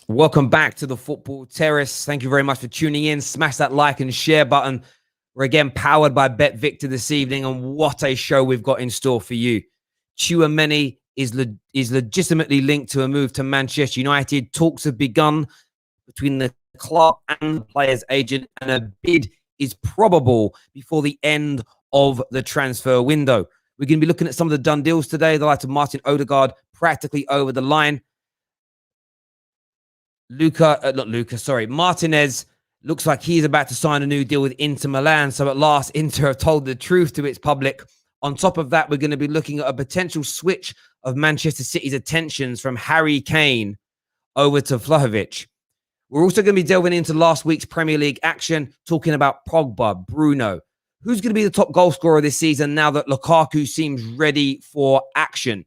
Welcome back to the Football Terrace. Thank you very much for tuning in. Smash that like and share button. We're again powered by Bet Victor this evening, and what a show we've got in store for you. Tchouaméni is legitimately linked to a move to Manchester United. Talks have begun between the club and the player's agent, and a bid is probable before the end of the transfer window. We're going to be looking at some of the done deals today. The likes of Odegaard practically over the line. Martinez looks like he's about to sign a new deal with Inter Milan. So at last, Inter have told the truth to its public. On top of that, we're going to be looking at a potential switch of Manchester City's attentions from Harry Kane over to Vlahovocc. We're also going to be delving into last week's Premier League action, talking about Pogba, Bruno. Who's going to be the top goal scorer this season now that Lukaku seems ready for action?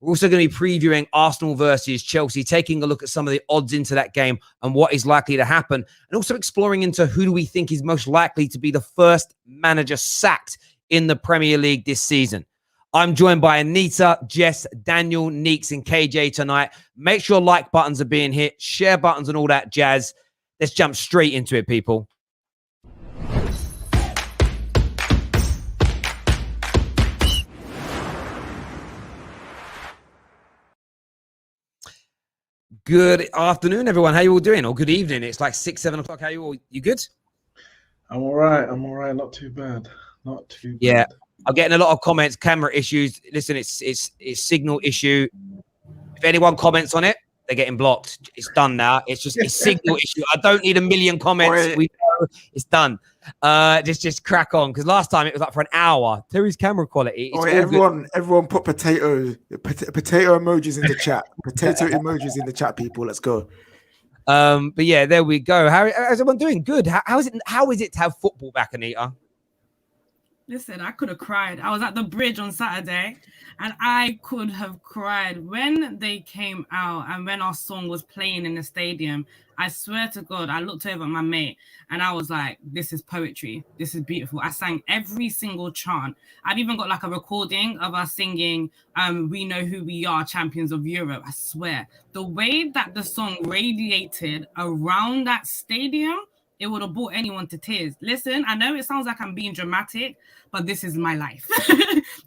We're also going to be previewing Arsenal versus Chelsea, taking a look at some of the odds into that game and what is likely to happen, and also exploring into who do we think is most likely to be the first manager sacked in the Premier League this season. I'm joined by Anita, Jess, Daniel, Neeks, and KJ tonight. Make sure like buttons are being hit, share buttons and all that jazz. Let's jump straight into it, people. Good afternoon, everyone. How you all doing? Or good evening. It's like 6, 7 o'clock. How you all? You good? I'm all right. Not too bad. Not too bad. Yeah. I'm getting a lot of comments, camera issues. Listen, it's signal issue. If anyone comments on it, they're getting blocked. It's done now. It's just a signal issue. I don't need a million comments. We know it's done. Just crack on, because last time it was like for an hour. Terry's camera quality. Everyone put potato emojis in the chat. Potato emojis in the chat, people. Let's go. But yeah, there we go. How's everyone doing? Good. How is it to have football back, Anita? Listen, I could have cried. I was at the bridge on Saturday and I could have cried when they came out and when our song was playing in the stadium. I swear to God, I looked over at my mate and I was like, this is poetry. This is beautiful. I sang every single chant. I've even got like a recording of us singing We Know Who We Are, Champions of Europe. I swear. The way that the song radiated around that stadium, it would have brought anyone to tears. Listen, I know it sounds like I'm being dramatic, but this is my life.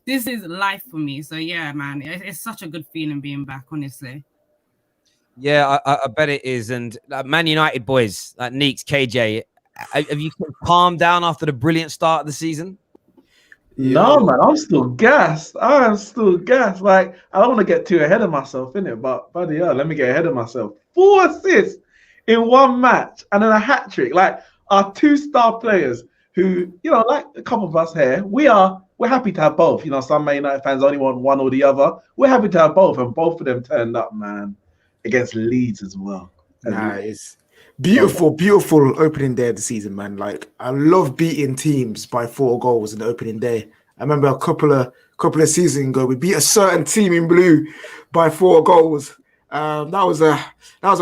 This is life for me. So yeah, man, it's such a good feeling being back, honestly. Yeah, I bet it is. And Man United boys, like Neeks, KJ, have you calmed down after the brilliant start of the season? No, man, I'm still gassed. Like, I don't want to get too ahead of myself, innit? But bloody hell, let me get ahead of myself. 4 assists in one match and then a hat trick. Like our 2-star players who, like a couple of us here, we're happy to have both. Some Man United fans only want one or the other. We're happy to have both, and both of them turned up, man, against Leeds as well. It's beautiful opening day of the season, man. Like, I love beating teams by 4 goals in the opening day. I remember a couple of seasons ago, we beat a certain team in blue by 4 goals. That was a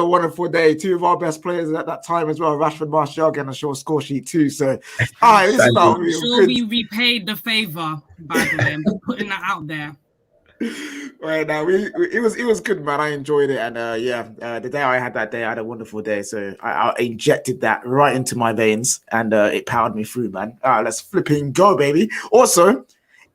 wonderful day. 2 of our best players at that time as well, Rashford, Martial, getting a short score sheet too. So, we repaid the favor, by the way. I'm putting that out there. Right now, it was good, man. I enjoyed it, and the day I had a wonderful day. So I injected that right into my veins, and it powered me through, man. Let's flipping go, baby. Also,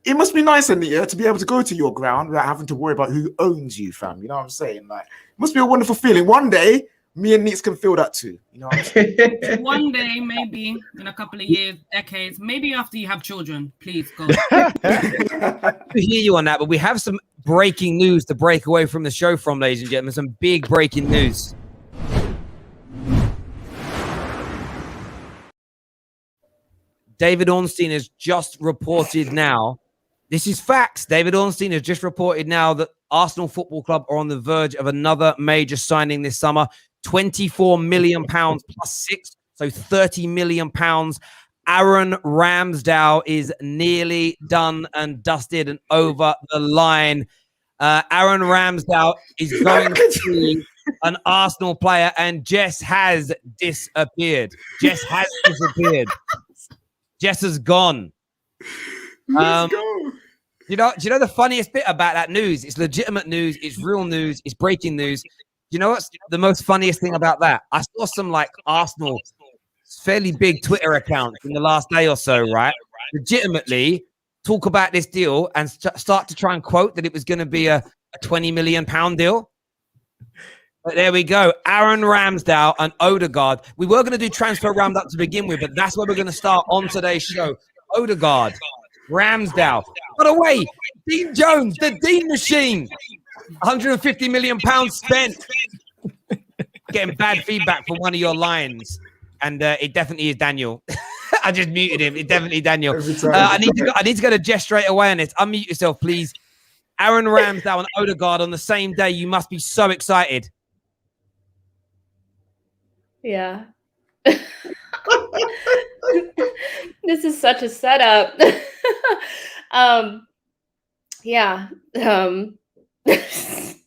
it must be nice, Anita, to be able to go to your ground without having to worry about who owns you, fam. You know what I'm saying? Like, it must be a wonderful feeling. One day, me and Neeks can feel that too. You know what I'm saying? One day, maybe in a couple of years, decades, maybe after you have children, please go. I hear you on that, but we have some breaking news to break away from the show from, ladies and gentlemen. Some big breaking news. David Ornstein has just reported now. This is facts. David Ornstein has just reported now that Arsenal Football Club are on the verge of another major signing this summer. £24 million plus 6, so £30 million. Aaron Ramsdale is nearly done and dusted and over the line. Aaron Ramsdale is going to be an Arsenal player, and Jess has disappeared. Jess has gone. Let's go. Do you know the funniest bit about that news? It's legitimate news. It's real news. It's breaking news. You know what's the most funniest thing about that? I saw some like Arsenal fairly big Twitter accounts in the last day or so, right? Legitimately talk about this deal and start to try and quote that it was going to be a £20 million deal. But there we go. Aaron Ramsdale and Odegaard. We were going to do transfer roundup to begin with, but that's where we're going to start on today's show. Odegaard, Ramsdale. By the way, Dean Jones, the Dean machine. £150 million spent. Getting bad feedback from one of your lines. And it definitely is Daniel. I just muted him. It's definitely Daniel. I need to go to Jess straight away on this. Unmute yourself, please. Aaron Ramsdale and Odegaard on the same day. You must be so excited. Yeah. This is such a setup. Yeah.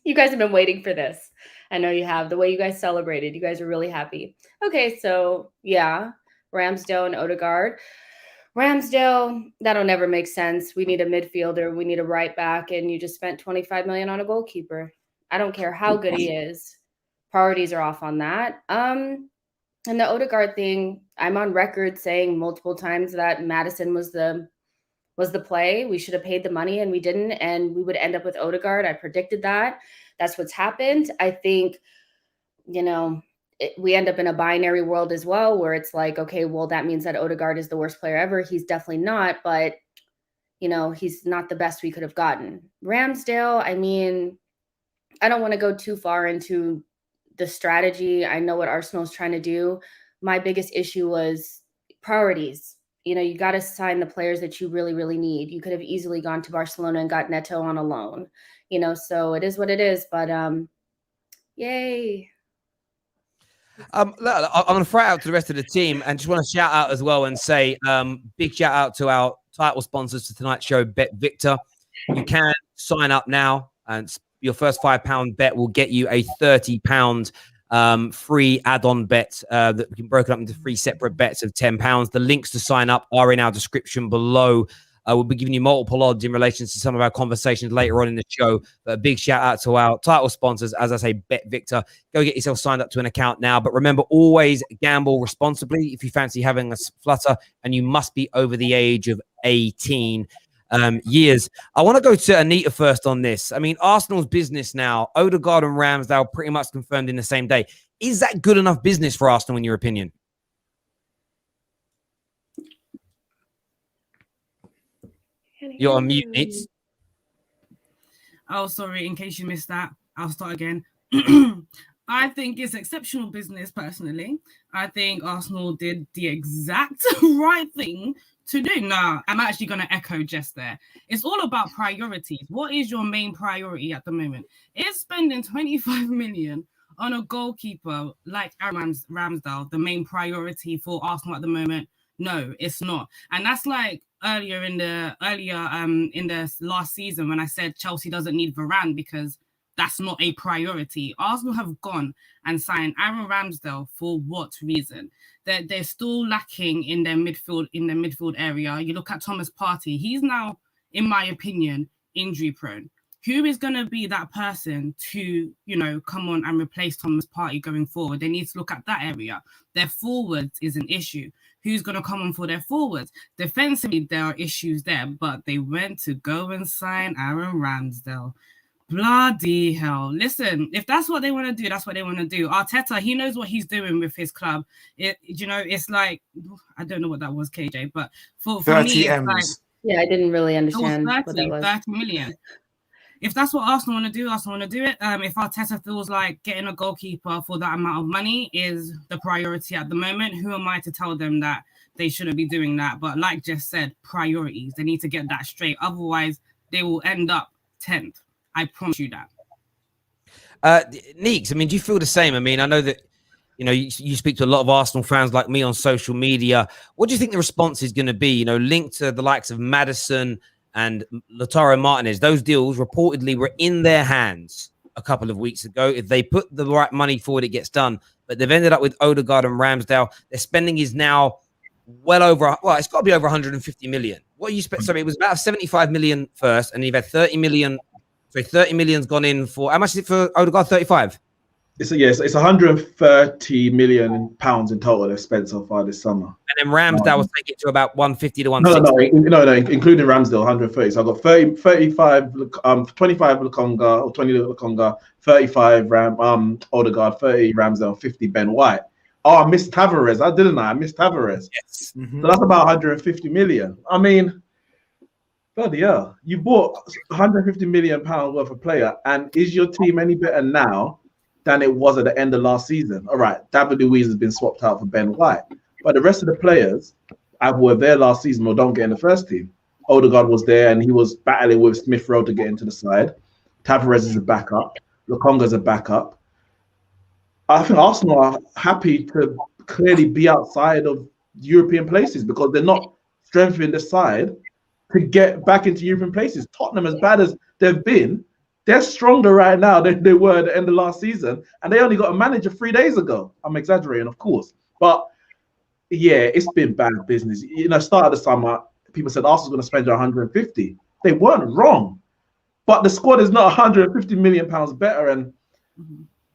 You guys have been waiting for this. I know you have. The way you guys celebrated, you guys are really happy. Okay, so yeah, Ramsdale and Odegaard. Ramsdale, that'll never make sense. We need a midfielder. We need a right back, and you just spent $25 million on a goalkeeper. I don't care how good he is. Priorities are off on that. And the Odegaard thing, I'm on record saying multiple times that Maddison was the play. We should have paid the money and we didn't, and we would end up with Odegaard. I predicted that. That's what's happened. I think, we end up in a binary world as well, where it's like, okay, well, that means that Odegaard is the worst player ever. He's definitely not, but he's not the best we could have gotten. Ramsdale, I mean, I don't want to go too far into the strategy. I know what Arsenal's trying to do. My biggest issue was priorities. You got to sign the players that you really, really need. You could have easily gone to Barcelona and got Neto on a loan, so it is what it is, but yay. I'm going to throw it out to the rest of the team and just want to shout out as well and say big shout out to our title sponsors for tonight's show, Bet Victor. You can sign up now, and your first £5 bet will get you a £30 free add-on bet that we can broken up into 3 separate bets of £10. The links to sign up are in our description below. We'll be giving you multiple odds in relation to some of our conversations later on in the show. But a big shout out to our title sponsors. As I say, Bet Victor. Go get yourself signed up to an account now. But remember, always gamble responsibly if you fancy having a flutter, and you must be over the age of 18 years. I want to go to Anita first on this. I mean, Arsenal's business now, Odegaard and Ramsdale pretty much confirmed in the same day. Is that good enough business for Arsenal, in your opinion? You're on mute, Nate. Oh, sorry. In case you missed that, I'll start again. I think it's exceptional business, personally. I think Arsenal did the exact right thing to do. Nah, I'm actually going to echo Jess there. It's all about priorities. What is your main priority at the moment? Is spending 25 million on a goalkeeper like Aaron Ramsdale the main priority for Arsenal at the moment? No, it's not. And that's like earlier in the last season when I said Chelsea doesn't need Varane because that's not a priority. Arsenal have gone and signed Aaron Ramsdale for what reason? They're still lacking in their midfield area. You look at Thomas Partey, he's now, in my opinion, injury prone. Who is going to be that person to, come on and replace Thomas Partey going forward? They need to look at that area. Their forwards is an issue. Who's going to come on for their forwards? Defensively, there are issues there, but they went to go and sign Aaron Ramsdale. Bloody hell. Listen, if that's what they want to do, that's what they want to do. Arteta, he knows what he's doing with his club. It's like, I don't know what that was, KJ, but for 30 me, M's. Like, yeah, I didn't really understand 30, what that was. 30 million. If that's what Arsenal want to do, Arsenal want to do it. If Arteta feels like getting a goalkeeper for that amount of money is the priority at the moment, who am I to tell them that they shouldn't be doing that? But like Jess said, priorities. They need to get that straight. Otherwise, they will end up 10th. I promise you that. Neeks, I mean, do you feel the same? I mean, I know that, you speak to a lot of Arsenal fans like me on social media. What do you think the response is going to be? Linked to the likes of Maddison and Lautaro Martinez. Those deals reportedly were in their hands a couple of weeks ago. If they put the right money forward, it gets done. But they've ended up with Odegaard and Ramsdale. Their spending is now it's got to be over 150 million. What you expect? Sorry, it was about 75 million first, and you've had 30 million. So 30 million's gone in for, how much is it for Odegaard? 35? It's 130 million pounds in total they've spent so far this summer. And then Ramsdale was taking it to about 150 to No, 160. including Ramsdale, 130. So I've got 25 Lukonga, or 20 Lukonga, 35 Odegaard, 30 Ramsdale, 50 Ben White. Oh, I missed Tavares, didn't I? I missed Tavares. Yes. Mhm. So that's about 150 million. I mean, bloody hell. You bought 150 million pounds worth of player, and is your team any better now than it was at the end of last season? All right, David Luiz has been swapped out for Ben White, but the rest of the players either were there last season or don't get in the first team. Odegaard was there, and he was battling with Smith Rowe to get into the side. Tavares is a backup. Lukonga's a backup. I think Arsenal are happy to clearly be outside of European places because they're not strengthening the side to get back into European places. Tottenham, as bad as they've been, they're stronger right now than they were at the end of last season, and they only got a manager 3 days ago. I'm exaggerating, of course, but yeah, it's been bad business. You know, start of the summer, people said Arsenal's going to spend 150. They weren't wrong, but the squad is not 150 million pounds better, and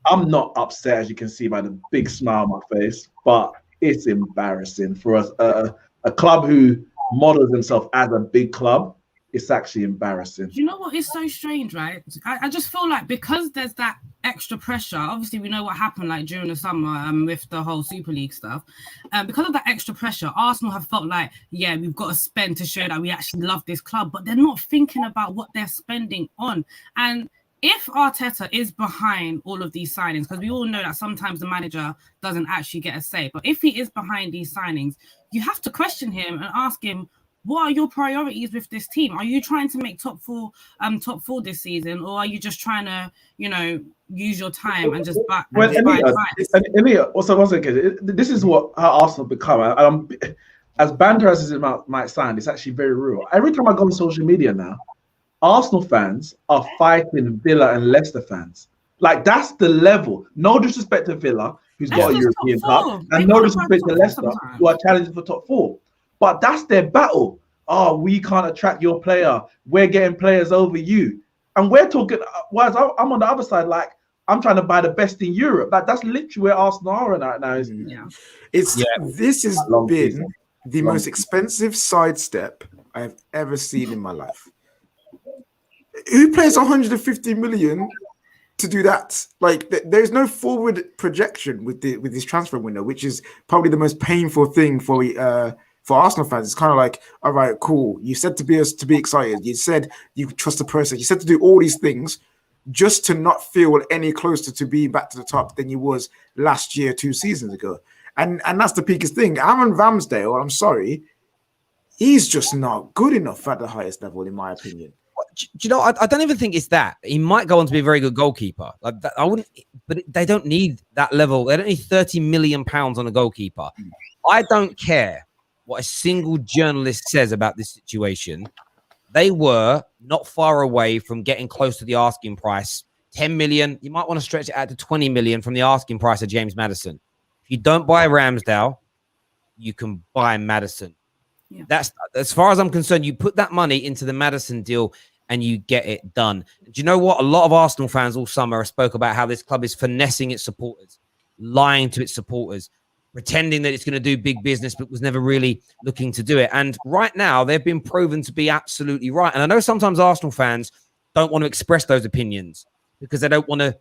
I'm not upset, as you can see by the big smile on my face, but it's embarrassing for us. A club who models themselves as a big club, it's actually embarrassing. You know what is so strange, right? I just feel like because there's that extra pressure, obviously we know what happened like during the summer with the whole Super League stuff. Because of that extra pressure, Arsenal have felt like, yeah, we've got to spend to show that we actually love this club, but they're not thinking about what they're spending on. And if Arteta is behind all of these signings, because we all know that sometimes the manager doesn't actually get a say, but if he is behind these signings, you have to question him and ask him, what are your priorities with this team? Are you trying to make top four this season, or are you just trying to, use your time and just buy? Also, once again, this is how Arsenal become. As banter as it might sound, it's actually very real. Every time I go on social media now, Arsenal fans are fighting Villa and Leicester fans. Like, that's the level. No disrespect to Villa, who's got a European Cup, and no disrespect to Leicester, who are challenging for top four. But that's their battle. Oh, we can't attract your player. We're getting players over you. And we're talking, whereas I'm on the other side, like, I'm trying to buy the best in Europe. Like, that's literally where Arsenal are right now. This has been the most expensive sidestep I've ever seen in my life. Who pays 150 million to do that? Like, there's no forward projection with this transfer window, which is probably the most painful thing for Arsenal fans. It's kind of like, all right, cool. You said to be excited. You said you trust the process. You said to do all these things just to not feel any closer to being back to the top than you was last year, 2 seasons ago. And that's the biggest thing. Aaron Ramsdale, I'm sorry, he's just not good enough at the highest level, in my opinion. Do you know, I don't even think it's that. He might go on to be a very good goalkeeper. Like that, I wouldn't, but they don't need that level. They don't need 30 million pounds on a goalkeeper. I don't care what a single journalist says about this situation. They were not far away from getting close to the asking price. 10 million. You might want to stretch it out to 20 million from the asking price of James Maddison. If you don't buy Ramsdale, you can buy Maddison. Yeah. That's, as far as I'm concerned, you put that money into the Maddison deal and you get it done. Do you know what? A lot of Arsenal fans all summer spoke about how this club is finessing its supporters, lying to its supporters, pretending that it's going to do big business, but was never really looking to do it. And right now, they've been proven to be absolutely right. And I know sometimes Arsenal fans don't want to express those opinions because they don't want to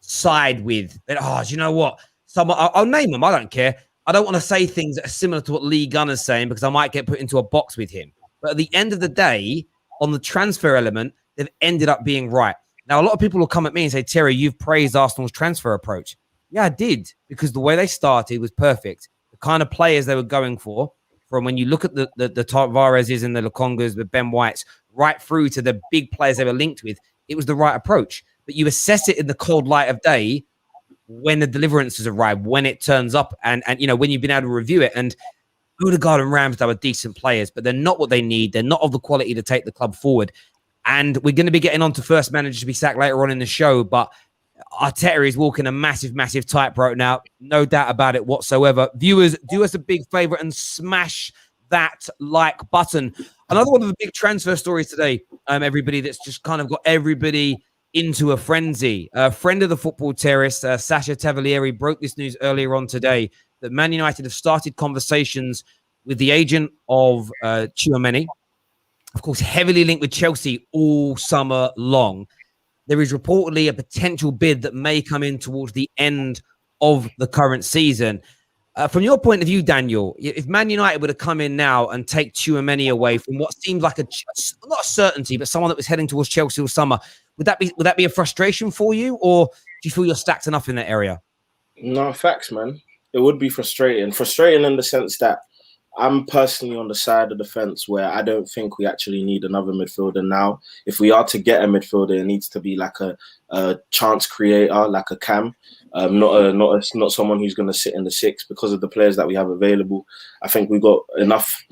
side with, do you know what? I'll name them. I don't care. I don't want to say things that are similar to what Lee Gunner's saying because I might get put into a box with him. But at the end of the day, on the transfer element, they've ended up being right. Now, a lot of people will come at me and say, Terry, you've praised Arsenal's transfer approach. Yeah, I did, because the way they started was perfect. The kind of players they were going for, from when you look at the Tavareses and the Lukongas, the Ben Whites, right through to the big players they were linked with, it was the right approach. But you assess it in the cold light of day when the deliverances arrive, when it turns up, and when you've been able to review it. And Odegaard and Ramsdale are decent players, but they're not what they need. They're not of the quality to take the club forward. And we're going to be getting on to first manager to be sacked later on in the show, but Arteta is walking a massive, massive tightrope now. No doubt about it whatsoever. Viewers, do us a big favor and smash that like button. Another one of the big transfer stories today, everybody, that's just kind of got everybody into a frenzy. A friend of the Football Terrace, Sasha Tavolieri, broke this news earlier on today that Man United have started conversations with the agent of Tchouaméni, of course, heavily linked with Chelsea all summer long. There is reportedly a potential bid that may come in towards the end of the current season. From your point of view, Daniel, if Man United were to come in now and take Tchouaméni away from what seemed like not a certainty, but someone that was heading towards Chelsea all summer, would that be a frustration for you, or do you feel you're stacked enough in that area? No, facts, man. It would be frustrating. Frustrating in the sense that I'm personally on the side of the fence where I don't think we actually need another midfielder now. If we are to get a midfielder, it needs to be like a chance creator, like a Cam, not someone who's going to sit in the six because of the players that we have available. I think we've got enough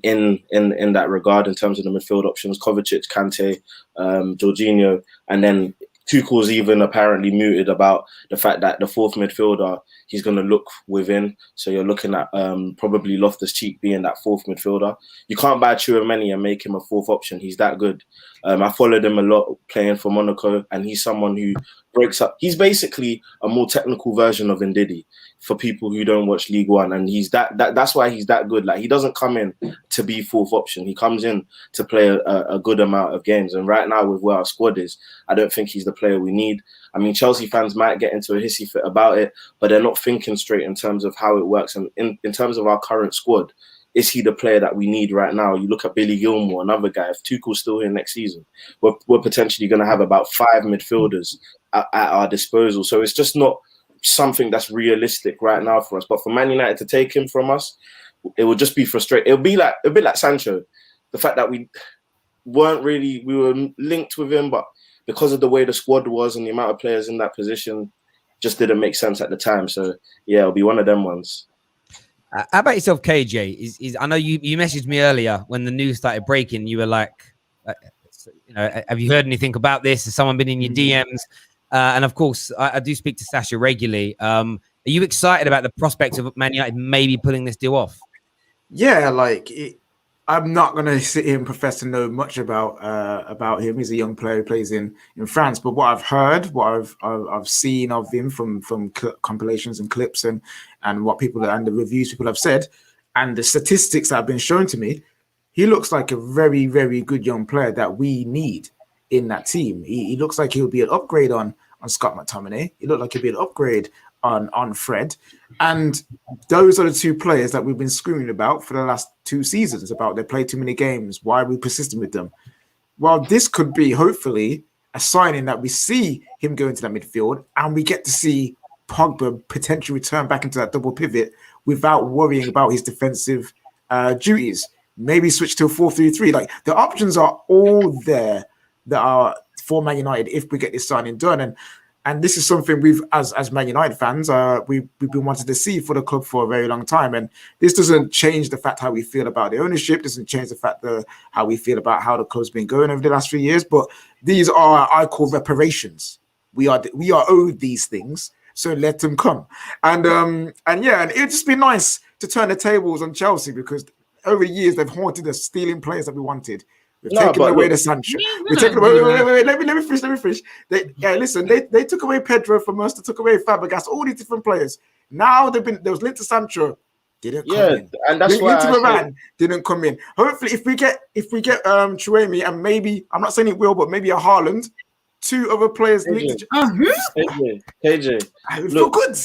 in that regard in terms of the midfield options: Kovacic, Kante, Jorginho, and then Tuchel's even apparently muted about the fact that the fourth midfielder, he's going to look within. So you're looking at probably Loftus-Cheek being that fourth midfielder. You can't buy Tchouaméni and make him a fourth option. He's that good. I followed him a lot playing for Monaco, and he's someone who breaks up. He's basically a more technical version of Ndidi for people who don't watch League One, and he's that's why he's that good. Like, he doesn't come in to be fourth option. He comes in to play a good amount of games. And right now, with where our squad is, I don't think he's the player we need. I mean, Chelsea fans might get into a hissy fit about it, but they're not thinking straight in terms of how it works. And in terms of our current squad, is he the player that we need right now? You look at Billy Gilmore, another guy. If Tuchel's still here next season, we're potentially going to have about 5 midfielders at our disposal. So it's just not something that's realistic right now for us. But for Man United to take him from us, it would just be frustrating. It'll be like Sancho. The fact that we were linked with him, but because of the way the squad was and the amount of players in that position, just didn't make sense at the time. So yeah, it'll be one of them ones. How about yourself, KJ? I know you messaged me earlier when the news started breaking. You were like, have you heard anything about this? Has someone been in your DMs? And of course, I do speak to Sasha regularly. Are you excited about the prospect of Man United maybe pulling this deal off? Yeah, I'm not going to sit here and profess to know much about him. He's a young player who plays in France. But what I've heard, what I've seen of him from compilations and clips and what people and the reviews people have said, and the statistics that have been shown to me, he looks like a very, very good young player that we need in that team. He looks like he'll be an upgrade on Scott McTominay. He looked like he'll be an upgrade on Fred. And those are the two players that we've been screaming about for the last 2 seasons, about they play too many games. Why are we persisting with them? Well, this could be hopefully a signing that we see him go into that midfield and we get to see Pogba potentially return back into that double pivot without worrying about his defensive duties. Maybe switch to a 4-3-3. Like, the options are all there that are for Man United if we get this signing done. And this is something we've, as Man United fans, we've been wanting to see for the club for a very long time. And this doesn't change the fact how we feel about the ownership, doesn't change the fact how we feel about how the club's been going over the last few years. But these are, I call, reparations. We are owed these things, so let them come. And it'd just be nice to turn the tables on Chelsea, because over years they've haunted us, stealing players that we wanted. We've taken away the Sancho. We've taken away. Wait. Let me finish. They took away Pedro from us. They took away Fabregas. All these different players. Now there was linked to Sancho. Didn't come in. And that's why Varane didn't come in. Hopefully, if we get Tchouaméni, and maybe, I'm not saying it will, but maybe a Haaland, 2 other players linked to KJ. It feel good.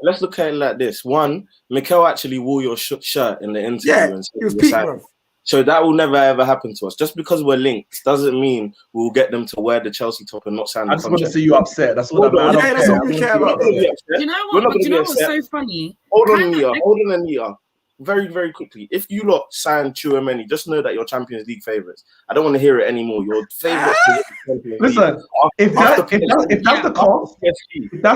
Let's look at it like this. One, Mikel actually wore your shirt in the interview. Yeah, and he was peaking. So that will never ever happen to us. Just because we're linked doesn't mean we'll get them to wear the Chelsea top and not sign the I just contract. want to see you upset. That's what I mean. That's what we care about. You know what's so funny? Hold on, Anita. Very, very quickly. If you lot sign Tchouaméni, just know that you're Champions League favourites. I don't want to hear it anymore. Your favourites. Listen, if that's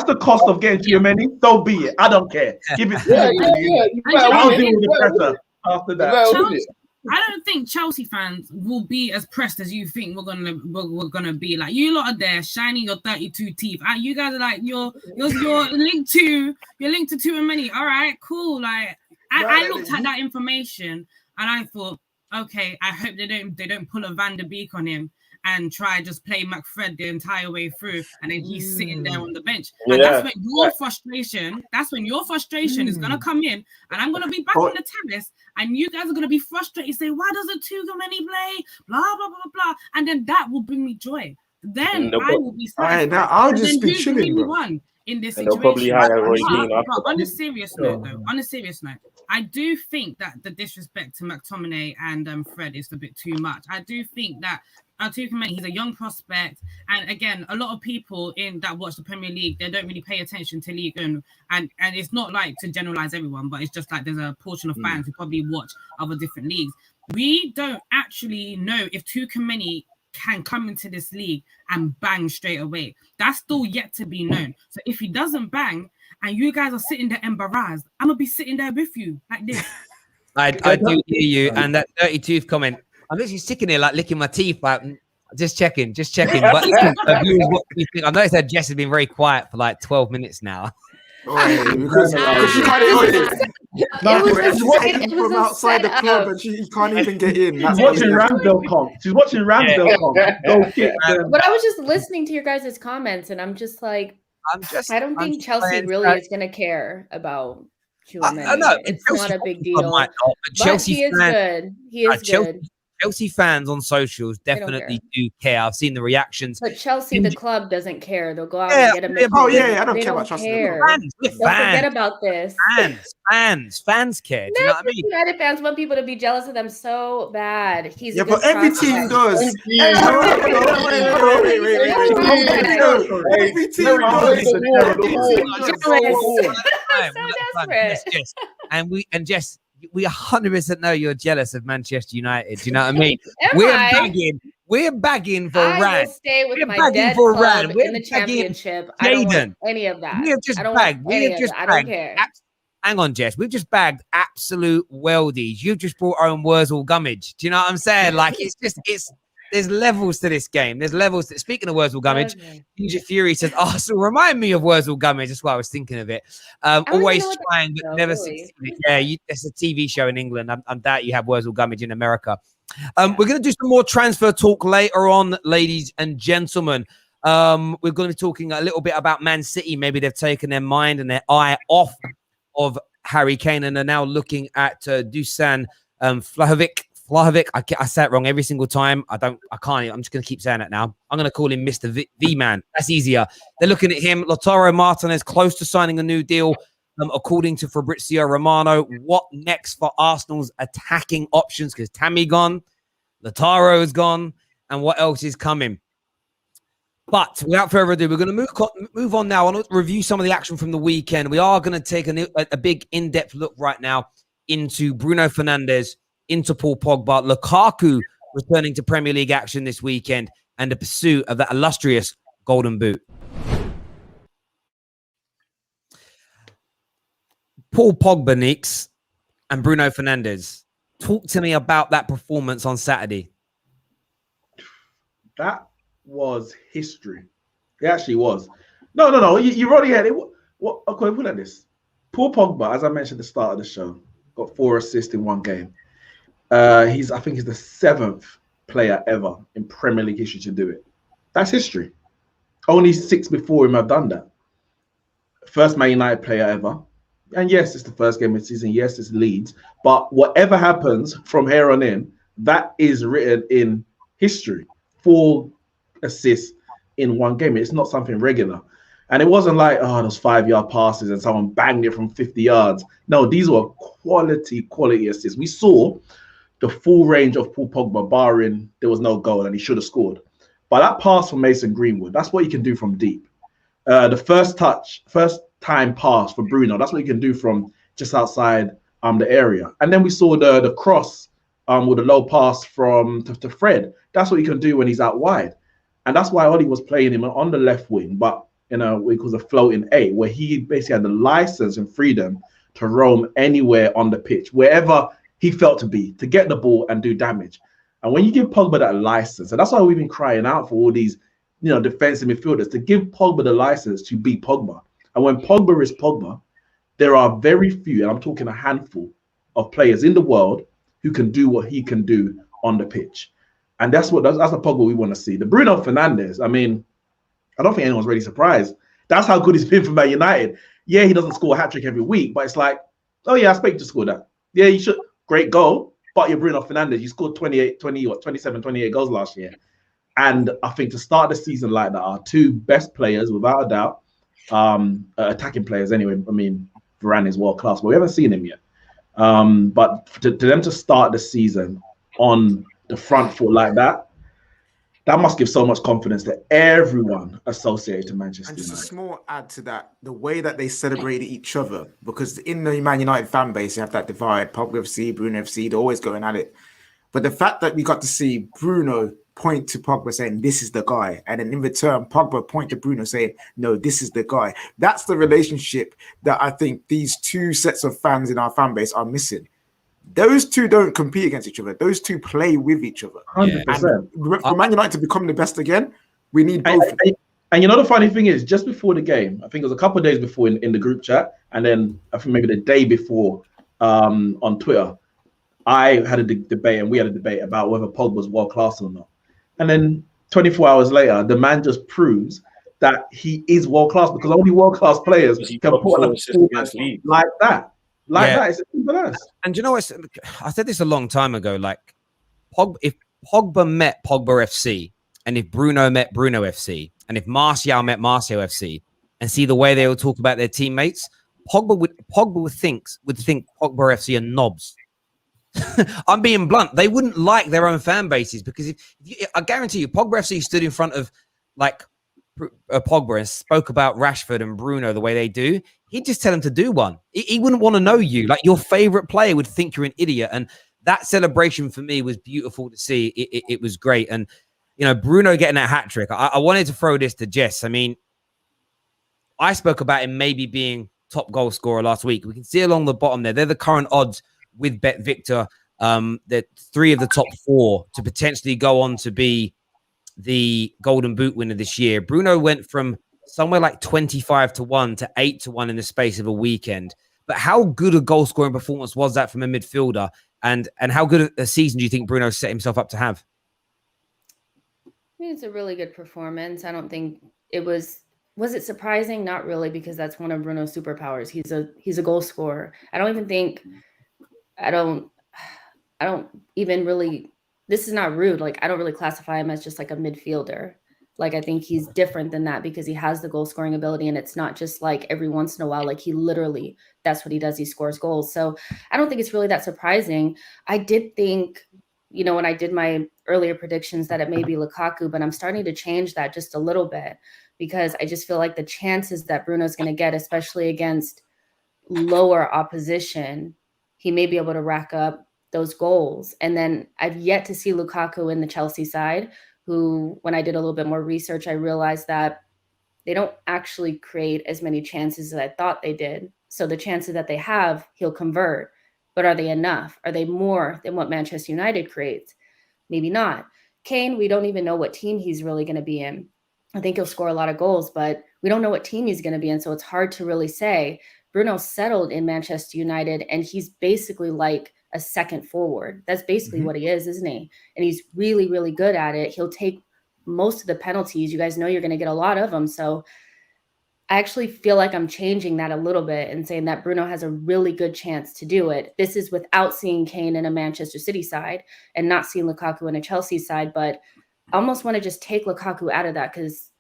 the cost of getting Tchouaméni, so be it. I don't care. Give it. I'll deal with the pressure after that. I don't think Chelsea fans will be as pressed as you think we're gonna be. Like, you lot are there shining your 32 teeth. You guys are like you're linked to Tchouaméni. All right, cool. Like, I looked at that information and I thought, okay, I hope they don't pull a Van der Beek on him. and try just play McFred the entire way through, and then he's sitting there on the bench. And that's when your frustration is gonna come in, and I'm gonna be back on the terrace, and you guys are gonna be frustrated, say, why doesn't Tchouaméni play? Blah blah blah blah, and then that will bring me joy. Then I will be satisfied. Now I'll just be chilling, bro. Won in this And they'll probably situation. hire Roy Keane But after. on a serious note, though, I do think that the disrespect to McTominay and Fred is a bit too much. I do think that Tchouaméni, he's a young prospect, and again, a lot of people that watch the Premier League, they don't really pay attention to League One, and it's not like to generalize everyone, but it's just like there's a portion of fans who probably watch other different leagues. We don't actually know if Tchouaméni can come into this league and bang straight away. That's still yet to be known. So if he doesn't bang and you guys are sitting there embarrassed, I'm gonna be sitting there with you like this. I do hear you, and that 32th comment, I'm literally sticking here like licking my teeth, like just checking. But viewers, what do you think? I noticed that Jess has been very quiet for like 12 minutes now. Because she can't It was from a outside the setup. club and she can't even get in. She's watching Ramsdale comp. She's watching Ramsdale comp. Go kick them. But I was just listening to your guys' comments, and I'm just like, I don't think Chelsea really is going to care about Tchouaméni. I know It's Chelsea not a big deal. might not, but Chelsea he is fans, good. He is good. Chelsea fans on socials definitely do care. I've seen the reactions. But Chelsea, the club, doesn't care. They'll go out Yeah, and get a midfielder. Oh, yeah, I don't They care about don't Chelsea. care. Fans, we're Don't forget about this. Fans care. Do you know what I mean? United fans want people to be jealous of them so bad. He's a good but every prospect. team does. Every team desperate. And Jess, we 100% know you're jealous of Manchester United. Do you know what I mean? Am We're I? bagging for I Rand. will stay with We're my bagging dead for club Rand. We're in the bagging championship. I don't Jayden. want any of that. We have just I don't bagged. want any of that. I don't care. Hang on, Jess. We've just bagged absolute weldies. You've just brought our own Wurzel Gummidge. Do you know what I'm saying? Like, there's levels to this game. There's levels. Speaking of Wurzel Gummidge, Ninja Fury says, Arsenal remind me of Wurzel Gummidge. That's why I was thinking of it. Always trying, but never succeeding. Yeah, it's a TV show in England. I doubt you have Wurzel Gummidge in America. We're going to do some more transfer talk later on, ladies and gentlemen. We're going to be talking a little bit about Man City. Maybe they've taken their mind and their eye off of Harry Kane and are now looking at Dusan Vlahovocc. I say it wrong every single time. I can't. I'm just going to keep saying it now. I'm going to call him Mr. V-Man. That's easier. They're looking at him. Lautaro Martinez close to signing a new deal, according to Fabrizio Romano. What next for Arsenal's attacking options? Because Tammy gone, Lautaro is gone, and what else is coming? But without further ado, we're going to move on now. I want to review some of the action from the weekend. We are going to take a big in-depth look right now into Bruno Fernandes, into Paul Pogba, Lukaku returning to Premier League action this weekend, and the pursuit of that illustrious Golden Boot. Paul Pogba, Nix, and Bruno Fernandes. Talk to me about that performance on Saturday. That was history. It actually was. No. You've already had it. What? Okay, look at this. Paul Pogba, as I mentioned at the start of the show, got 4 assists in one game. I think he's the 7th player ever in Premier League history to do it. That's history. Only 6 before him have done that. First Man United player ever. And yes, it's the first game of the season. Yes, it's Leeds. But whatever happens from here on in, that is written in history. 4 assists in one game. It's not something regular. And it wasn't like, those 5-yard passes and someone banged it from 50 yards. No, these were quality assists. We saw the full range of Paul Pogba, barring there was no goal and he should have scored. But that pass from Mason Greenwood, that's what you can do from deep. The first time pass for Bruno, that's what you can do from just outside the area. And then we saw the cross with a low pass to Fred. That's what you can do when he's out wide. And that's why Ole was playing him on the left wing, but it was a floating 8, where he basically had the license and freedom to roam anywhere on the pitch, wherever he felt to be, to get the ball and do damage. And when you give Pogba that license, and that's why we've been crying out for all these, defensive midfielders, to give Pogba the license to be Pogba. And when Pogba is Pogba, there are very few, and I'm talking a handful of players in the world who can do what he can do on the pitch. And that's the Pogba we want to see. The Bruno Fernandes, I mean, I don't think anyone's really surprised. That's how good he's been for Man United. Yeah, he doesn't score a hat-trick every week, but it's like, oh yeah, I expect you to score that. Yeah, you should. Great goal. But you're Bruno Fernandes. You scored 27, 28 goals last year. And I think to start the season like that, our two best players, without a doubt, attacking players anyway. I mean, Varane is world class, but we haven't seen him yet. But to them to start the season on the front foot like that, that must give so much confidence to everyone associated to Manchester And just United. a small add to that, the way that they celebrated each other, because in the Man United fan base, you have that divide, Pogba FC, Bruno FC, they're always going at it. But the fact that we got to see Bruno point to Pogba saying, this is the guy, and then in return, Pogba point to Bruno saying, no, this is the guy. That's the relationship that I think these two sets of fans in our fan base are missing. Those two don't compete against each other. Those two play with each other. 100%. And for Man United to become the best again, we need both. And you know, the funny thing is, just before the game, I think it was a couple of days before in the group chat, and then I think maybe the day before on Twitter, I had a debate and we had a debate about whether Pogba was world class or not. And then 24 hours later, the man just proves that he is world class, because only world class players can put on a performance like that. That, it's simple as. And you know what? I said this a long time ago. Like, if Pogba met Pogba FC, and if Bruno met Bruno FC, and if Martial met Martial FC, and see the way they will talk about their teammates, Pogba would think Pogba FC are knobs. I'm being blunt. They wouldn't like their own fan bases, because I guarantee you, Pogba FC stood in front of like Pogba and spoke about Rashford and Bruno the way they do, he'd just tell him to do one. He wouldn't want to know you. Like, your favorite player would think you're an idiot. And that celebration for me was beautiful to see. It was great. And, you know, Bruno getting that hat trick. I wanted to throw this to Jess. I mean, I spoke about him maybe being top goal scorer last week. We can see along the bottom there, they're the current odds with Bet Victor. They're 3 of the top 4 to potentially go on to be the Golden Boot winner this year. Bruno went from somewhere like 25-1 to 8-1 in the space of a weekend. But how good a goal scoring performance was that from a midfielder? And how good a season do you think Bruno set himself up to have? I think it's a really good performance. I don't think it was it surprising? Not really, because that's one of Bruno's superpowers. He's a goal scorer. I don't even really, this is not rude. Like, I don't really classify him as just like a midfielder. Like, I think he's different than that, because he has the goal scoring ability, and it's not just like every once in a while. Like, he literally, that's what he does. He scores goals. So I don't think it's really that surprising. I did think, you know, when I did my earlier predictions, that it may be Lukaku, but I'm starting to change that just a little bit, because I just feel like the chances that Bruno's going to get, especially against lower opposition, he may be able to rack up those goals. And then I've yet to see Lukaku in the Chelsea side, who, when I did a little bit more research, I realized that they don't actually create as many chances as I thought they did. So the chances that they have, he'll convert. But are they enough? Are they more than what Manchester United creates? Maybe not. Kane, we don't even know what team he's really going to be in. I think he'll score a lot of goals, but we don't know what team he's going to be in. So it's hard to really say. Bruno settled in Manchester United, and he's basically like a second forward. That's basically what he is, isn't he? And he's really, really good at it. He'll take most of the penalties. You guys know you're going to get a lot of them. So I actually feel like I'm changing that a little bit and saying that Bruno has a really good chance to do it. This is without seeing Kane in a Manchester City side and not seeing Lukaku in a Chelsea side. But I almost want to just take Lukaku out of that, because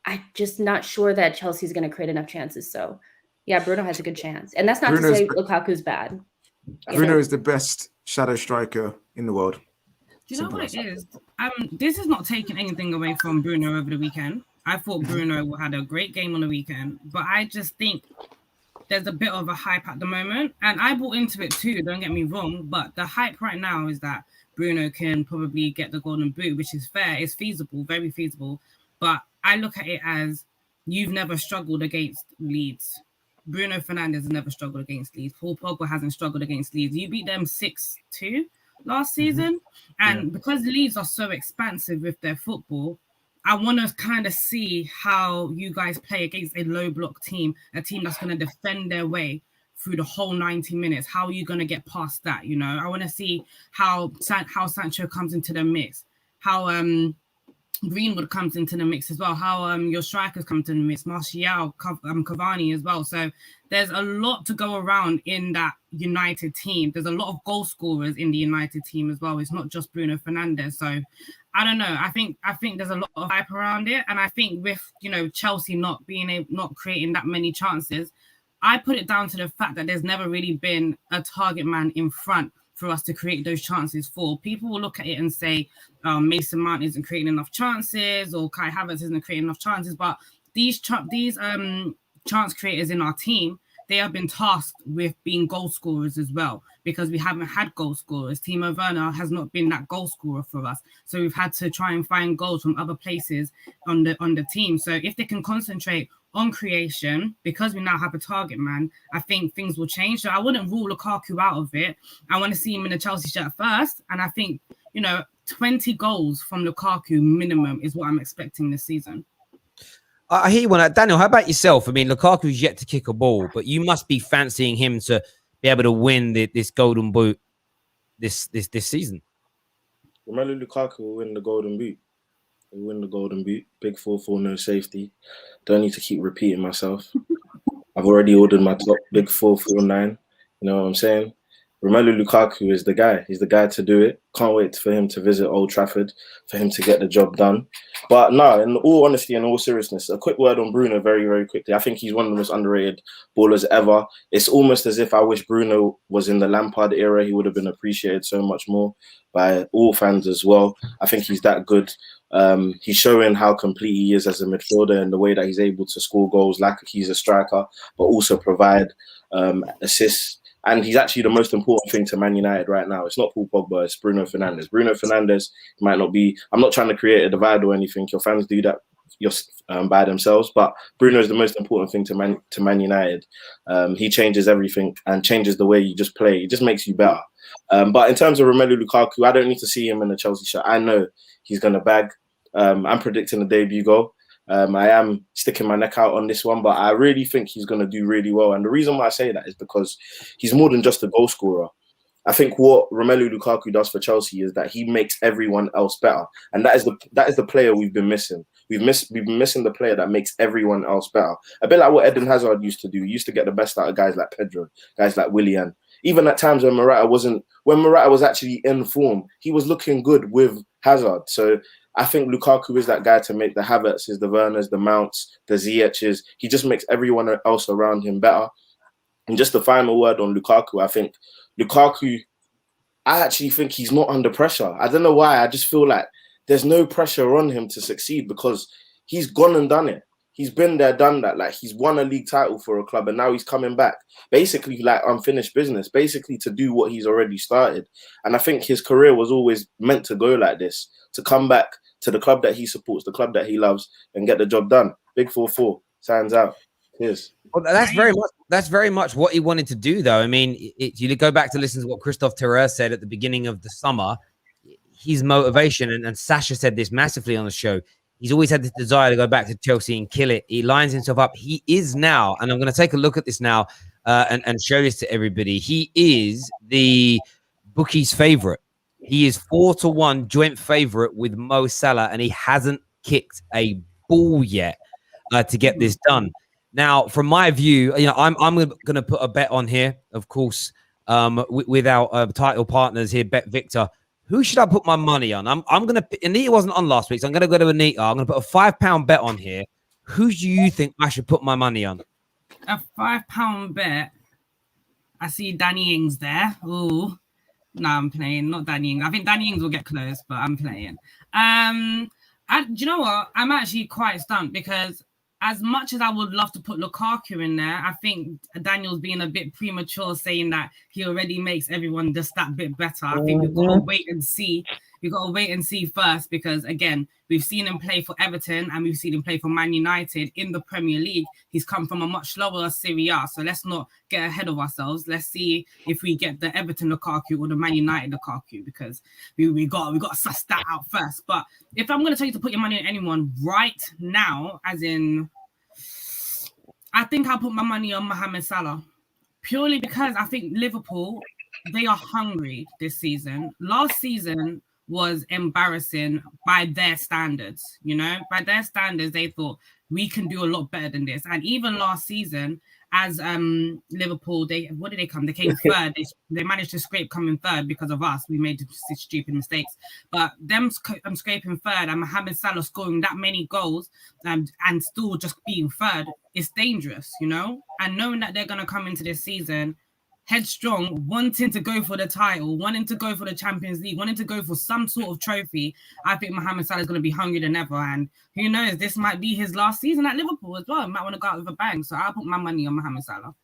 I'm just not sure that Chelsea's going to create enough chances. So yeah, Bruno has a good chance. And that's not to say Lukaku's bad. Bruno is the best shadow striker in the world. Do you know what it is? This is not taking anything away from Bruno over the weekend. I thought Bruno had a great game on the weekend, but I just think there's a bit of a hype at the moment. And I bought into it too, don't get me wrong, but the hype right now is that Bruno can probably get the Golden Boot, which is fair. It's feasible, very feasible. But I look at it as, you've never struggled against Leeds. Bruno Fernandes has never struggled against Leeds. Paul Pogba hasn't struggled against Leeds. You beat them 6-2 last season. And because Leeds are so expansive with their football, I want to kind of see how you guys play against a low block team, a team that's going to defend their way through the whole 90 minutes. How are you going to get past that? You know, I want to see how Sancho comes into the mix, how Greenwood comes into the mix as well, how your strikers come to the mix, Martial, Cavani as well. So there's a lot to go around in that United team. There's a lot of goal scorers in the United team as well. It's not just Bruno Fernandes. So I don't know. I think there's a lot of hype around it, and I think with, you know, Chelsea not creating that many chances, I put it down to the fact that there's never really been a target man in front for us to create those chances for. People will look at it and say Mason Mount isn't creating enough chances, or Kai Havertz isn't creating enough chances, but these chance creators in our team, they have been tasked with being goal scorers as well, because we haven't had goal scorers. Timo Werner has not been that goal scorer for us, so we've had to try and find goals from other places on the team. So if they can concentrate on creation, because we now have a target man, I think things will change. So I wouldn't rule Lukaku out of it. I want to see him in a Chelsea shirt first, and I think, you know, 20 goals from Lukaku minimum is what I'm expecting this season. I hear you on that. Daniel, how about yourself? I mean, Lukaku's yet to kick a ball, but you must be fancying him to be able to win this Golden Boot this season. Romelu Lukaku will win the Golden Boot. He'll win the Golden Boot. Big 4-4, no safety. Don't need to keep repeating myself. I've already ordered my top. Big 4-4-9. You know what I'm saying? Romelu Lukaku is the guy. He's the guy to do it. Can't wait for him to visit Old Trafford, for him to get the job done. But no, in all honesty and all seriousness, a quick word on Bruno very, very quickly. I think he's one of the most underrated ballers ever. It's almost as if I wish Bruno was in the Lampard era. He would have been appreciated so much more by all fans as well. I think he's that good. He's showing how complete he is as a midfielder, and the way that he's able to score goals like he's a striker, but also provide assists. And he's actually the most important thing to Man United right now. It's not Paul Pogba, it's Bruno Fernandes. Bruno Fernandes might not be, I'm not trying to create a divide or anything. Your fans do that by themselves, but Bruno is the most important thing to Man United. He changes everything and changes the way you just play. It just makes you better. But in terms of Romelu Lukaku, I don't need to see him in the Chelsea shirt. I know he's going to bag. I'm predicting a debut goal. I am sticking my neck out on this one, but I really think he's going to do really well. And the reason why I say that is because he's more than just a goal scorer. I think what Romelu Lukaku does for Chelsea is that he makes everyone else better, and that is the player we've been missing. We've been missing the player that makes everyone else better. A bit like what Eden Hazard used to do. He used to get the best out of guys like Pedro, guys like Willian. Even at times when Morata was actually in form, he was looking good with Hazard. So I think Lukaku is that guy to make the Havertzes, the Werners, the Mounts, the Ziyech's. He just makes everyone else around him better. And just the final word on Lukaku, I think Lukaku, I actually think he's not under pressure. I don't know why. I just feel like there's no pressure on him to succeed because he's gone and done it. He's been there, done that. Like, he's won a league title for a club and now he's coming back. Basically like unfinished business, basically to do what he's already started. And I think his career was always meant to go like this, to come back to the club that he supports, the club that he loves, and get the job done. Big 4-4, signs out. Cheers. Well, that's very much what he wanted to do, though. I mean, you go back to listen to what Christophe Terrer said at the beginning of the summer. His motivation, and Sasha said this massively on the show, he's always had this desire to go back to Chelsea and kill it. He lines himself up. He is now, and I'm going to take a look at this now and show this to everybody. He is the bookies' favorite. He is 4-1 joint favorite with Mo Salah, and he hasn't kicked a ball yet to get this done. Now, from my view, you know, I'm going to put a bet on here, of course, with our title partners here, Bet Victor. Who should I put my money on? I'm going to. Anita wasn't on last week, so I'm going to go to Anita. I'm going to put a £5 bet on here. Who do you think I should put my money on? A £5 bet. I see Danny Ings there. Ooh. No, I'm playing. Not Danny Ings. I think Danny Ings will get close, but I'm playing. Do you know what? I'm actually quite stumped because as much as I would love to put Lukaku in there, I think Daniel's being a bit premature saying that he already makes everyone just that bit better. I think we've got to wait and see. We've got to wait and see first because, again, we've seen him play for Everton and we've seen him play for Man United in the Premier League. He's come from a much slower Serie A, so let's not get ahead of ourselves. Let's see if we get the Everton Lukaku or the Man United Lukaku because we got to suss that out first. But if I'm going to tell you to put your money on anyone right now, as in, I think I'll put my money on Mohamed Salah. purely because I think Liverpool, they are hungry this season. Last season was embarrassing by their standards, you know? By their standards, they thought we can do a lot better than this. And even last season, as Liverpool, what did they come? They came third. They managed to scrape coming third because of us. We made stupid mistakes. But them scraping third and Mohamed Salah scoring that many goals and still just being third is dangerous, you know? And knowing that they're going to come into this season headstrong, wanting to go for the title, wanting to go for the Champions League, wanting to go for some sort of trophy, I think Mohamed Salah is going to be hungrier than ever. And who knows, this might be his last season at Liverpool as well. He might want to go out with a bang. So I'll put my money on Mohamed Salah.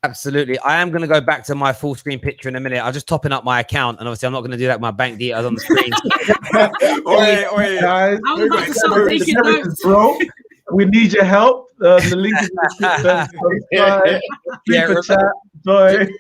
Absolutely. I am going to go back to my full screen picture in a minute. I'm just topping up my account. And obviously, I'm not going to do that with my bank details on the screen. Guys, I'm about to start taking notes. bro. We need your help. The link is in the description.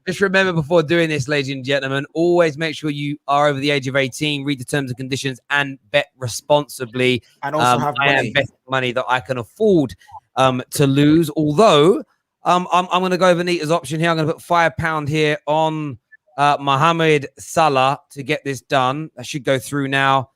Just remember before doing this, ladies and gentlemen, always make sure you are over the age of 18, read the terms and conditions, and bet responsibly. And also have money. I am betting money that I can afford to lose. Although I'm going to go over Anita's option here. I'm going to put £5 here on Mohamed Salah to get this done. That should go through now.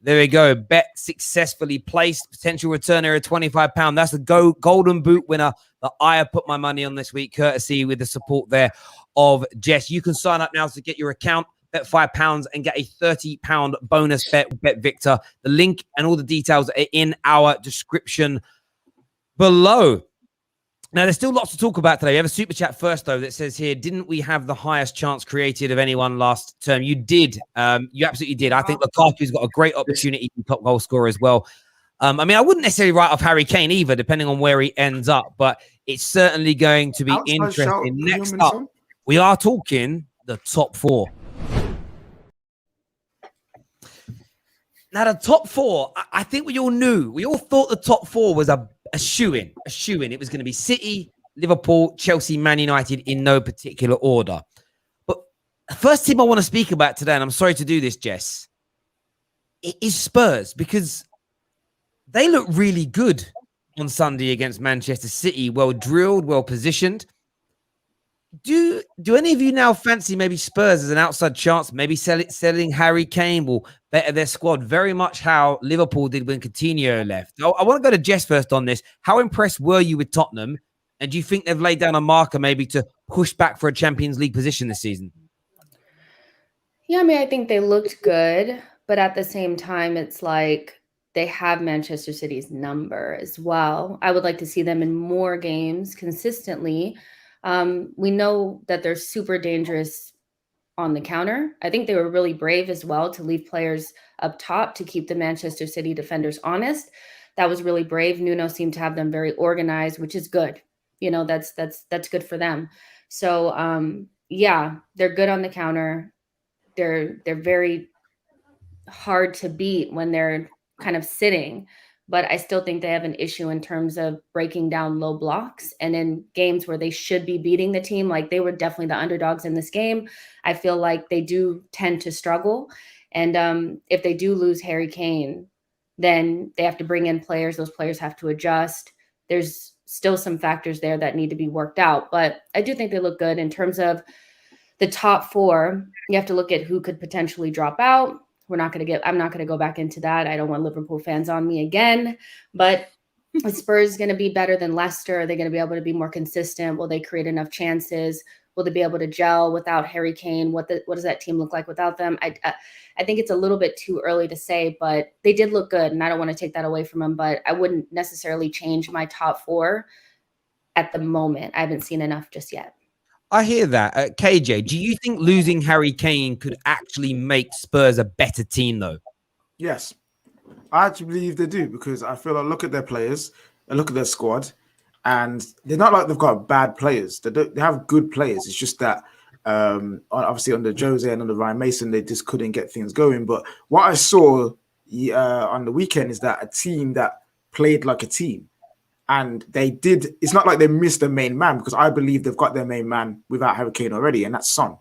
There we go. Bet successfully placed. Potential return area £25. That's the Golden Boot winner that I have put my money on this week, courtesy with the support there of Jess. You can sign up now to get your account, bet £5 and get a £30 bonus bet Victor. The link and all the details are in our description below. Now, there's still lots to talk about today. We have a super chat first, though, that says here, didn't we have the highest chance created of anyone last term? You did. You absolutely did. I think Lukaku's got a great opportunity to be top goal scorer as well. I mean, I wouldn't necessarily write off Harry Kane either, depending on where he ends up, but it's certainly going to be interesting. Next up, we are talking the top four. Now, the top four, I think we all knew. We all thought the top four was a shoo-in. It was going to be City, Liverpool, Chelsea, Man United in no particular order. But the first team I want to speak about today, and I'm sorry to do this, Jess, it is Spurs, because they look really good on Sunday against Manchester City. Well drilled, well positioned. Do any of you now fancy maybe Spurs as an outside chance? Maybe selling Harry Kane will better their squad, very much how Liverpool did when Coutinho left. I want to go to Jess first on this. How impressed were you with Tottenham? And do you think they've laid down a marker maybe to push back for a Champions League position this season? Yeah, I mean, I think they looked good. But at the same time, it's like they have Manchester City's number as well. I would like to see them in more games consistently. We know that they're super dangerous on the counter. I think they were really brave as well to leave players up top to keep the Manchester City defenders honest. That was really brave. Nuno seemed to have them very organized, which is good. You know, that's good for them. So yeah, they're good on the counter. They're very hard to beat when they're kind of sitting. But I still think they have an issue in terms of breaking down low blocks. And in games where they should be beating the team, like they were definitely the underdogs in this game, I feel like they do tend to struggle. And if they do lose Harry Kane, then they have to bring in players. Those players have to adjust. There's still some factors there that need to be worked out. But I do think they look good in terms of the top four. You have to look at who could potentially drop out. I'm not going to go back into that. I don't want Liverpool fans on me again, but Spurs is going to be better than Leicester. Are they going to be able to be more consistent? Will they create enough chances? Will they be able to gel without Harry Kane? What does that team look like without them? I think it's a little bit too early to say, but they did look good, and I don't want to take that away from them, but I wouldn't necessarily change my top four at the moment. I haven't seen enough just yet. I hear that. KJ, do you think losing Harry Kane could actually make Spurs a better team, though? Yes. I actually believe they do, because I feel I look at their players, I look at their squad, and they're not like they've got bad players. They have good players. It's just that obviously under Jose and under Ryan Mason, they just couldn't get things going. But what I saw on the weekend is that a team that played like a team. And they did. It's not like they missed their main man, because I believe they've got their main man without Harry Kane already, and that's Son.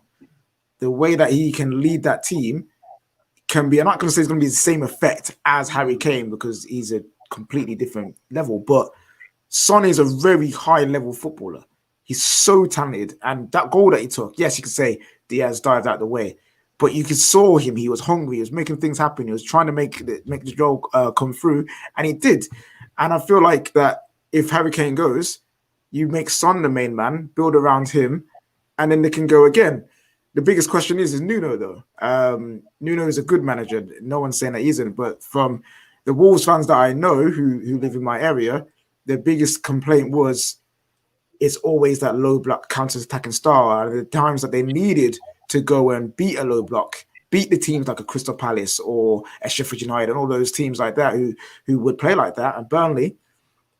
The way that he can lead that team can be, I'm not going to say it's going to be the same effect as Harry Kane, because he's a completely different level, but Son is a very high level footballer. He's so talented. And that goal that he took, yes, you could say Diaz dived out the way, but you could saw him. He was hungry. He was making things happen. He was trying to make the goal come through, and he did. And I feel like that if Harry Kane goes, you make Son the main man, build around him, and then they can go again. The biggest question is Nuno, though. Nuno is a good manager. No one's saying that he isn't, but from the Wolves fans that I know who live in my area, their biggest complaint was it's always that low block counter-attacking style. The times that they needed to go and beat a low block, beat the teams like a Crystal Palace or a Sheffield United and all those teams like that who would play like that, and Burnley,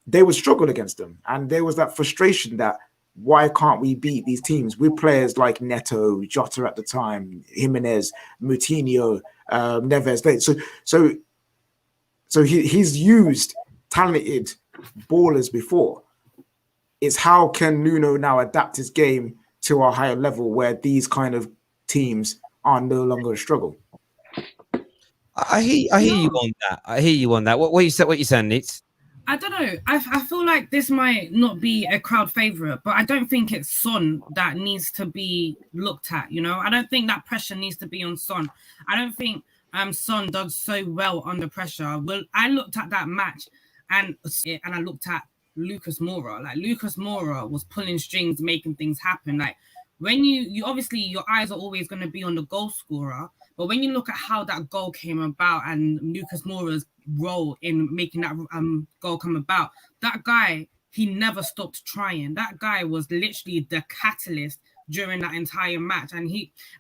they would struggle against them. And there was that frustration that why can't we beat these teams with players like Neto, Jota at the time, Jimenez, Moutinho, Neves. So he's used talented ballers before. It's how can Nuno now adapt his game to a higher level where these kind of teams are no longer a struggle? I hear you on that. I hear you on that. What you saying, Nitz? I don't know. I feel like this might not be a crowd favorite, but I don't think it's Son that needs to be looked at. You know, I don't think that pressure needs to be on Son. I don't think Son does so well under pressure. Well, I looked at that match and I looked at Lucas Moura. Like Lucas Moura was pulling strings, making things happen. Like when you obviously your eyes are always going to be on the goal scorer, but when you look at how that goal came about and Lucas Moura's role in making that goal come about, that guy, he never stopped trying. That guy was literally the catalyst during that entire match, and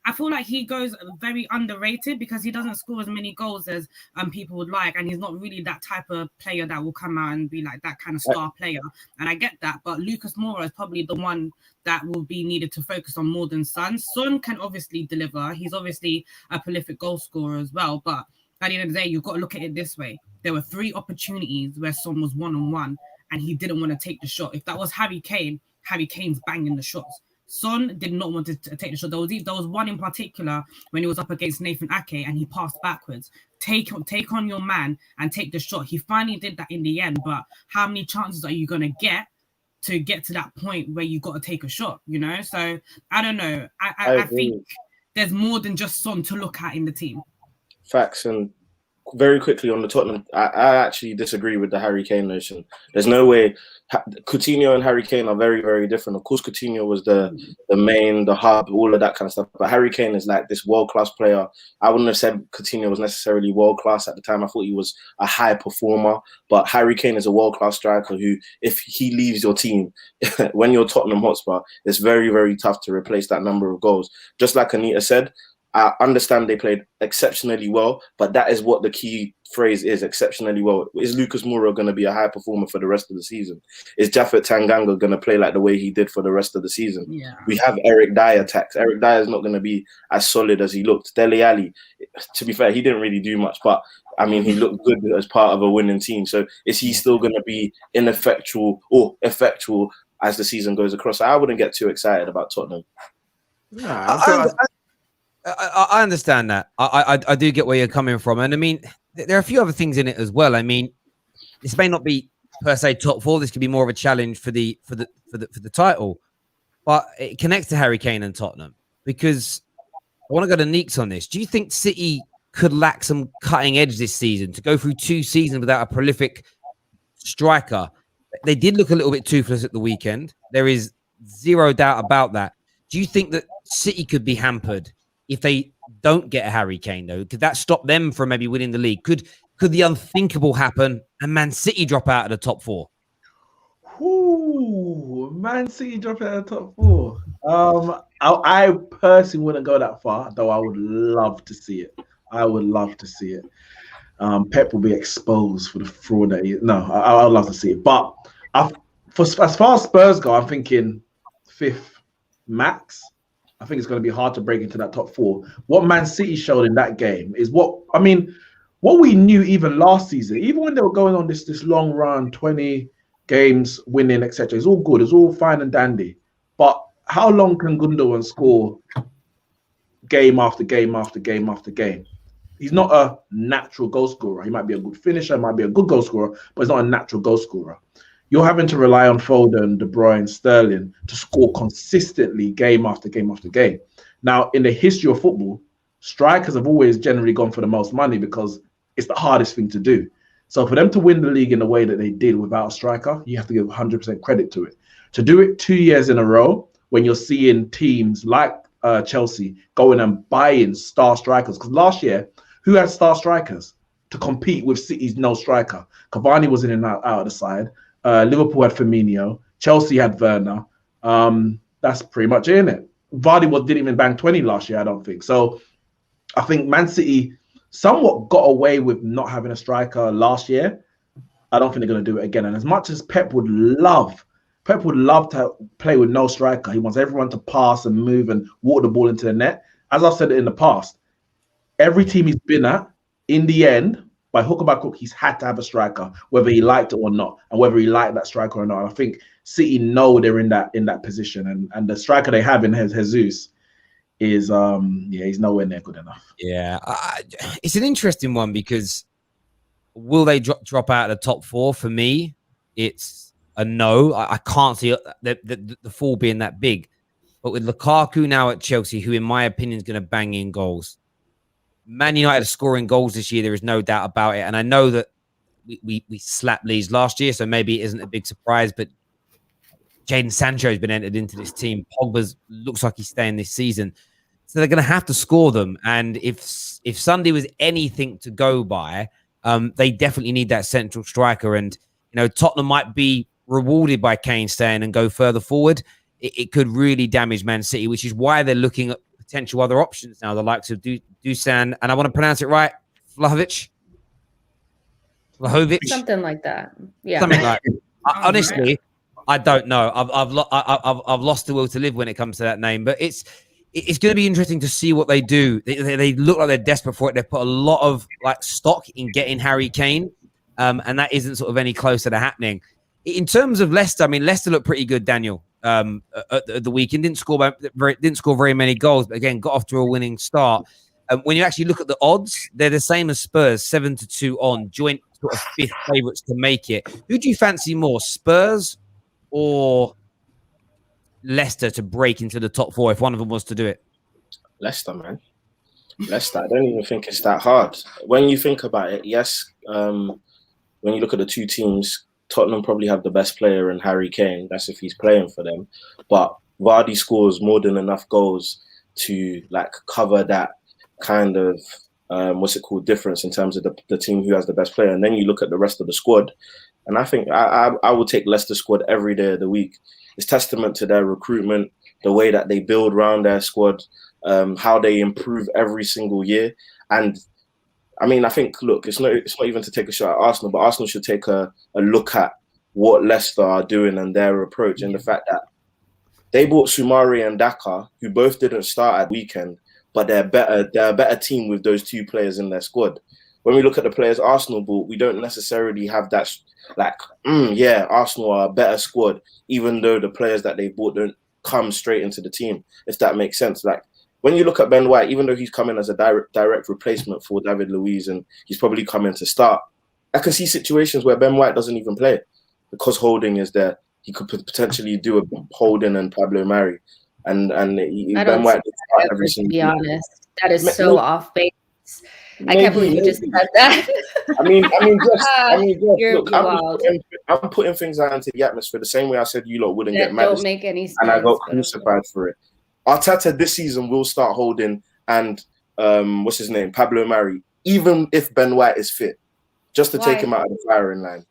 I feel like he goes very underrated because he doesn't score as many goals as people would like, and he's not really that type of player that will come out and be like that kind of star player, and I get that, but Lucas Moura is probably the one that will be needed to focus on more than Son. Son can obviously deliver. He's obviously a prolific goal scorer as well, but at the end of the day, you've got to look at it this way. There were 3 opportunities where Son was one-on-one and he didn't want to take the shot. If that was Harry Kane's banging the shots. Son did not want to take the shot. There was one in particular when he was up against Nathan Ake and he passed backwards. Take on your man and take the shot. He finally did that in the end, but how many chances are you going to get to that point where you got to take a shot, you know? So I don't know. I think there's more than just Son to look at in the team. Facts. And very quickly on the Tottenham, I actually disagree with the Harry Kane notion. There's no way. Coutinho and Harry Kane are very, very different. Of course, Coutinho was the main, the hub, all of that kind of stuff. But Harry Kane is like this world-class player. I wouldn't have said Coutinho was necessarily world-class at the time. I thought he was a high performer. But Harry Kane is a world-class striker who, if he leaves your team, when you're Tottenham Hotspur, it's very, very tough to replace that number of goals. Just like Anita said, I understand they played exceptionally well, but that is what the key phrase is, exceptionally well. Is Lucas Moura going to be a high performer for the rest of the season? Is Japhet Tanganga going to play like the way he did for the rest of the season? Yeah. We have Eric Dyer tax. Eric Dyer is not going to be as solid as he looked. Dele Alli, to be fair, he didn't really do much, but I mean, he looked good as part of a winning team. So is he still going to be ineffectual or effectual as the season goes across? I wouldn't get too excited about Tottenham. I understand that. I do get where you're coming from, and I mean there are a few other things in it as well. I mean, this may not be per se top 4. This could be more of a challenge for the title, but it connects to Harry Kane and Tottenham because I want to go to Neeks on this. Do you think City could lack some cutting edge this season to go through 2 seasons without a prolific striker? They did look a little bit toothless at the weekend. There is zero doubt about that. Do you think that City could be hampered if they don't get a Harry Kane, though? Could that stop them from maybe winning the league? Could the unthinkable happen and Man City drop out of the top 4? Ooh, Man City drop out of the top 4. I personally wouldn't go that far, though I would love to see it. I would love to see it. Pep will be exposed for the fraud that he... No, I would love to see it. But as far as Spurs go, I'm thinking 5th max. I think it's going to be hard to break into that top 4. What Man City showed in that game is what we knew even last season, even when they were going on this long run, 20 games winning, etc. It's all good. It's all fine and dandy. But how long can Gundogan score game after game after game after game? He's not a natural goal scorer. He might be a good finisher, might be a good goal scorer, but he's not a natural goal scorer. you're having to rely on Foden, De Bruyne, Sterling to score consistently game after game after game. Now, in the history of football, strikers have always generally gone for the most money because it's the hardest thing to do. So for them to win the league in the way that they did without a striker, you have to give 100% credit to it. To do it 2 years in a row, when you're seeing teams like Chelsea going and buying star strikers, because last year, who had star strikers to compete with City's no striker? Cavani was in and out of the side. Liverpool had Firmino. Chelsea had Werner. That's pretty much it, innit? Vardy didn't even bang 20 last year, I don't think. So I think Man City somewhat got away with not having a striker last year. I don't think they're going to do it again. And as much as Pep would love to play with no striker. He wants everyone to pass and move and walk the ball into the net. As I've said it in the past, every team he's been at, in the end, by hook or by crook, he's had to have a striker, whether he liked it or not, and whether he liked that striker or not. And I think City know they're in that position, and the striker they have in Jesus is he's nowhere near good enough. Yeah, it's an interesting one because will they drop out of the top four? For me, it's a no. I can't see the fall being that big. But with Lukaku now at Chelsea, who in my opinion is going to bang in goals, Man United are scoring goals this year. There is no doubt about it. And I know that we slapped Leeds last year, so maybe it isn't a big surprise. But Jadon Sancho has been entered into this team. Pogba looks like he's staying this season. So they're going to have to score them. And if Sunday was anything to go by, they definitely need that central striker. And, you know, Tottenham might be rewarded by Kane staying and go further forward. It could really damage Man City, which is why they're looking at potential other options now, the likes of Dusan, and I want to pronounce it right, Vlahovocc? Something like that. Yeah. Something like that. Honestly, I don't know. I've lost the will to live when it comes to that name, but it's going to be interesting to see what they do. They look like they're desperate for it. They've put a lot of stock in getting Harry Kane, and that isn't sort of any closer to happening. In terms of Leicester, I mean, Leicester looked pretty good, Daniel, at the weekend. Didn't score very many goals, but again, got off to a winning start. When you actually look at the odds, they're the same as Spurs, 7-2 on, joint sort of fifth favourites to make it. Who do you fancy more, Spurs or Leicester to break into the top four if one of them was to do it? Leicester, man. Leicester. I don't even think it's that hard. When you think about it, yes, when you look at the two teams, Tottenham probably have the best player in Harry Kane. That's if he's playing for them. But Vardy scores more than enough goals to cover that kind of difference in terms of the team who has the best player. And then you look at the rest of the squad, and I think I would take Leicester squad every day of the week. It's testament to their recruitment, the way that they build around their squad, how they improve every single year. And I mean, I think, look, it's not even to take a shot at Arsenal, but Arsenal should take a look at what Leicester are doing and their approach, and the fact that they bought Soumare and Daka, who both didn't start at weekend, but they're a better team with those two players in their squad. When we look at the players Arsenal bought, we don't necessarily have that Arsenal are a better squad, even though the players that they bought don't come straight into the team, if that makes sense. When you look at Ben White, even though he's coming as a direct replacement for David Luiz and he's probably coming to start, I can see situations where Ben White doesn't even play because Holding is there. He could potentially do a Holding and Pablo Mari, and Ben White. To be honest, that is so off base. I can't believe you just said that. I'm putting things out into the atmosphere the same way I said you lot wouldn't get mad. Don't make any sense. And I got crucified for it. Arteta this season will start Holding and Pablo Mari, even if Ben White is fit, just to take him out of the firing line.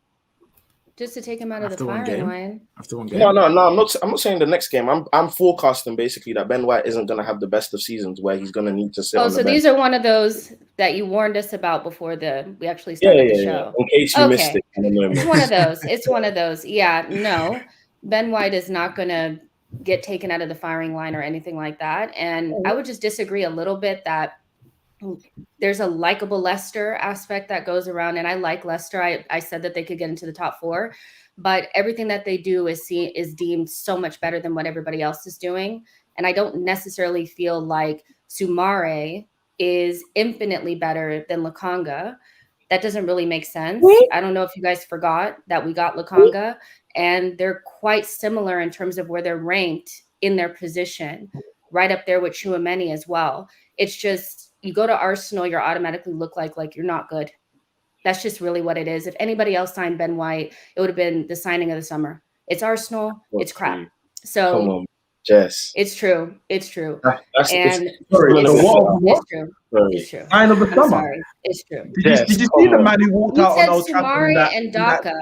Just to take him out of the firing line. After one game. No. I'm not saying the next game. I'm forecasting basically that Ben White isn't going to have the best of seasons where he's going to need to sit. Oh, so these are one of those that you warned us about before we actually started the show. In case you missed it. It's one of those. It's one of those. Yeah, no, Ben White is not going to get taken out of the firing line or anything like that. And I would just disagree a little bit that there's a likable Leicester aspect that goes around, and I like Leicester. I said that they could get into the top four, but everything that they do is deemed so much better than what everybody else is doing. And I don't necessarily feel like Soumare is infinitely better than Lokonga. That doesn't really make sense. I don't know if you guys forgot that we got Lokonga, and they're quite similar in terms of where they're ranked in their position, right up there with Tchouaméni as well. It's just, you go to Arsenal, you're automatically look like you're not good. That's just really what it is. If anybody else signed Ben White, it would have been the signing of the summer. It's Arsenal, it's crap. So come on, Jess. it's true. It's true. That's And it's true. It's true. Sign of the I'm summer. sorry. It's true. Did you see the man who walked You out said on Old Trafford? Sumari and Daka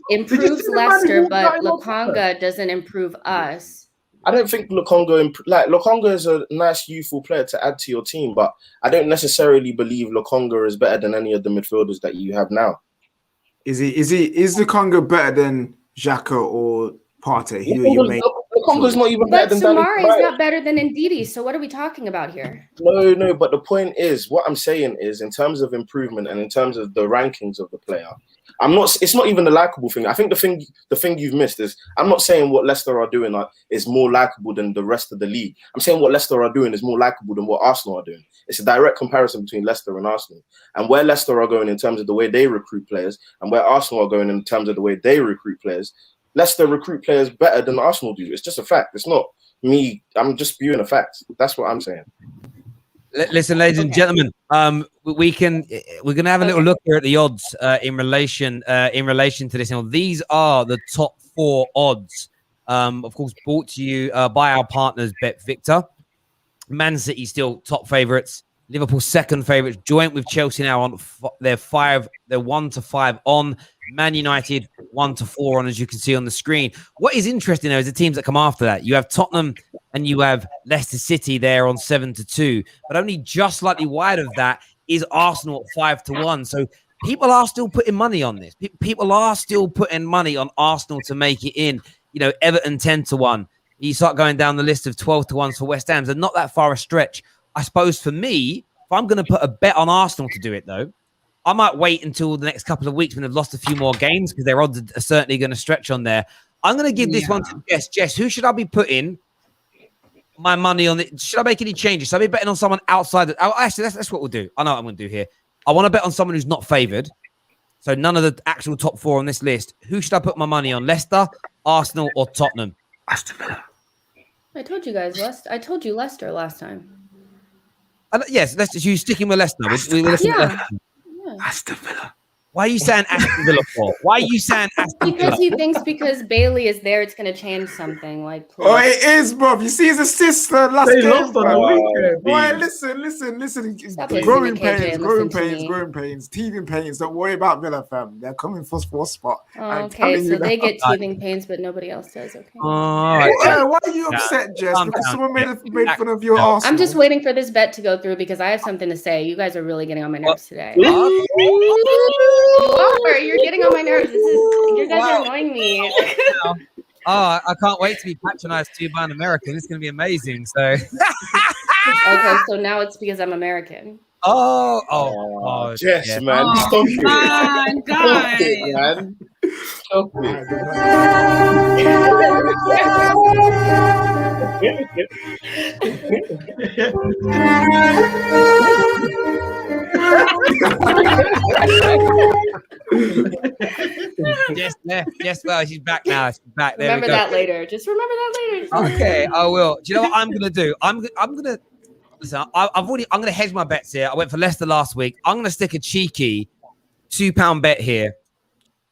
improves see the man who Leicester, walked out but in Old Trafford? Lokonga doesn't improve us. I don't think Lokonga is a nice youthful player to add to your team, but I don't necessarily believe Lokonga is better than any of the midfielders that you have now. Is Lukaku better than Xhaka or Partey? Who are your main? Lokonga's not even But better than Danny Sumari is Wright. not better than Ndidi. So what are we talking about here? No, but the point is, what I'm saying is, in terms of improvement and in terms of the rankings of the player, it's not even the likable thing. I think the thing you've missed is, I'm not saying what Leicester are doing is more likable than the rest of the league. I'm saying what Leicester are doing is more likable than what Arsenal are doing. It's a direct comparison between Leicester and Arsenal. And where Leicester are going in terms of the way they recruit players and where Arsenal are going in terms of the way they recruit players, Leicester recruit players better than Arsenal do. It's just a fact. It's not me. I'm just spewing a fact. That's what I'm saying. Listen, ladies and gentlemen, we're gonna have a little look here at the odds in relation to this. Now, these are the top 4 odds, of course, brought to you by our partners BetVictor. Man City still top favourites. Liverpool second favourites, joint with Chelsea now on they're 1-5 on. Man United 1-4 on, as you can see on the screen. What is interesting though is the teams that come after that. You have Tottenham and you have Leicester City there on 7-2, but only just slightly wide of that is Arsenal at 5-1. So people are still putting money on this. People are still putting money on Arsenal to make it in. You know, Everton 10-1. You start going down the list of 12-1s for West Ham. They're not that far a stretch. I suppose for me, if I'm going to put a bet on Arsenal to do it, though, I might wait until the next couple of weeks when they've lost a few more games because their odds are certainly going to stretch on there. I'm going to give this one to Jess. Jess, who should I be putting my money on? Should I make any changes? Should I be betting on someone outside? Actually, that's what we'll do. I know what I'm going to do here. I want to bet on someone who's not favoured. So none of the actual top 4 on this list. Who should I put my money on? Leicester, Arsenal, or Tottenham? Aston Villa. I told you guys, I told you Leicester last time. Yes, Leicester. You sticking with Leicester? We're listening to Leicester. Aston Villa. Why are you saying Aston Villa for? Why are you saying Aston Villa? Because he thinks because Bailey is there, it's going to change something. Like, please. Oh, it is, bro. You see his assist last They game. lost on the weekend. Boy, listen. Stop listening Growing to KJ pains, and growing listen to pains, me. growing pains, teething pains. Don't worry about Villa, fam. They're coming for 4th spot. Oh, I'm okay, telling so you they now. get teething pains, but nobody else does. Okay. All right. Why are you upset, Jess? Calm Because down. someone made fun of your Arsenal. I'm just waiting for this bet to go through because I have something to say. You guys are really getting on my nerves today. You are. You're getting on my nerves. You guys are annoying me. I can't wait to be patronized too by an American. It's going to be amazing. So, Okay, so now it's because I'm American. Jess, yeah. man. Oh, Stop it. man, Stop it, guys. man. Stop Yes, well, she's back now. She's back. There Remember we go. that later. Just remember that later. Okay, I will. Do you know what I'm gonna do? I'm gonna listen. I'm gonna hedge my bets here. I went for Leicester last week. I'm gonna stick a cheeky £2 bet here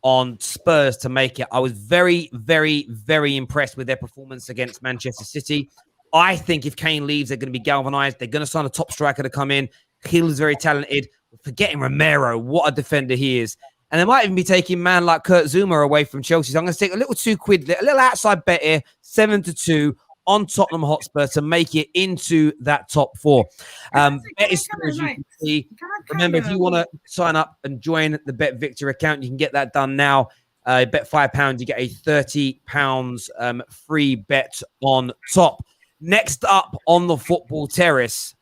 on Spurs to make it. I was very, very, very impressed with their performance against Manchester City. I think if Kane leaves, they're going to be galvanized. They're going to sign a top striker to come in. Hill is very talented. Forgetting Romero, what a defender he is. And they might even be taking man like Kurt Zuma away from Chelsea. So I'm going to take a little £2, a little outside bet here, 7-2 on Tottenham Hotspur to make it into that top 4. Bet is through, as you can see. Remember, if you want to sign up and join the BetVictor account, you can get that done now. Bet £5, you get a £30 free bet on top. Next up on the football terrace,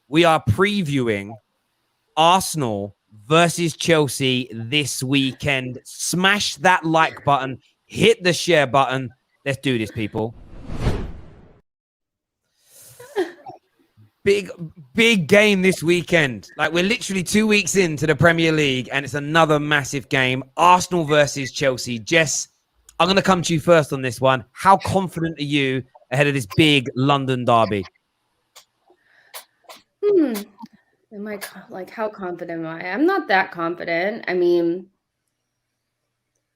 we are previewing Arsenal versus Chelsea this weekend. Smash that like button, hit the share button. Let's do this, people. Big game this weekend. Like, we're literally 2 weeks into the Premier League and it's another massive game. Arsenal versus Chelsea. Jess, I'm going to come to you first on this one. How confident are you ahead of this big London derby? Am I like, how confident am I? I'm not that confident. I mean,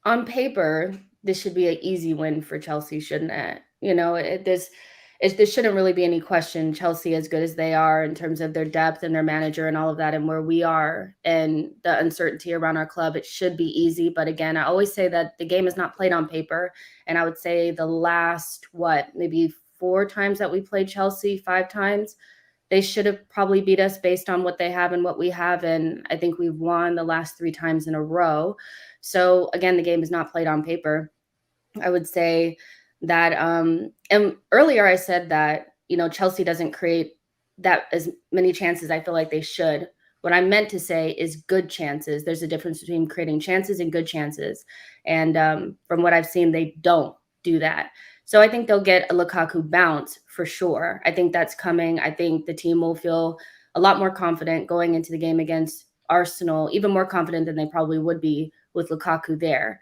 on paper, this should be an easy win for Chelsea, shouldn't it? You know, there shouldn't really be any question. Chelsea, as good as they are in terms of their depth and their manager and all of that, and where we are and the uncertainty around our club, it should be easy. But again, I always say that the game is not played on paper. And I would say the last, maybe 4 times that we played Chelsea, 5 times, they should have probably beat us based on what they have and what we have. And I think we've won the last 3 times in a row. So again, the game is not played on paper. I would say that, and earlier I said that, you know, Chelsea doesn't create that as many chances I feel like they should. What I meant to say is good chances. There's a difference between creating chances and good chances. And from what I've seen, they don't do that. So I think they'll get a Lukaku bounce for sure. I think that's coming. I think the team will feel a lot more confident going into the game against Arsenal, even more confident than they probably would be with Lukaku there.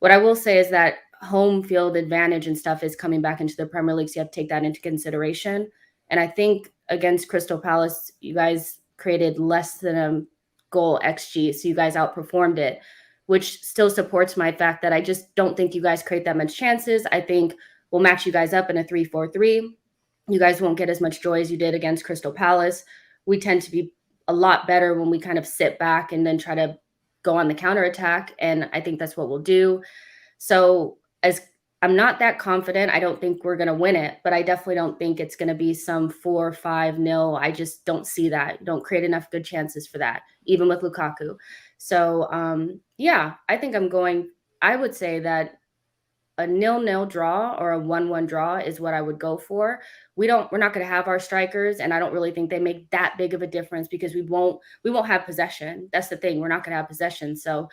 What I will say is that home field advantage and stuff is coming back into the Premier League, so you have to take that into consideration. And I think against Crystal Palace, you guys created less than a goal XG, so you guys outperformed it, which still supports my fact that I just don't think you guys create that much chances. I think we'll match you guys up in a 3-4-3. You guys won't get as much joy as you did against Crystal Palace. We tend to be a lot better when we kind of sit back and then try to go on the counterattack, and I think that's what we'll do. So as I'm not that confident, I don't think we're going to win it, but I definitely don't think it's going to be some 4-5-0. I just don't see that. Don't create enough good chances for that, even with Lukaku. So, yeah, I think I would say that a 0-0 draw or a 1-1 draw is what I would go for. We're not going to have our strikers, and I don't really think they make that big of a difference because we won't have possession. That's the thing. We're not going to have possession. So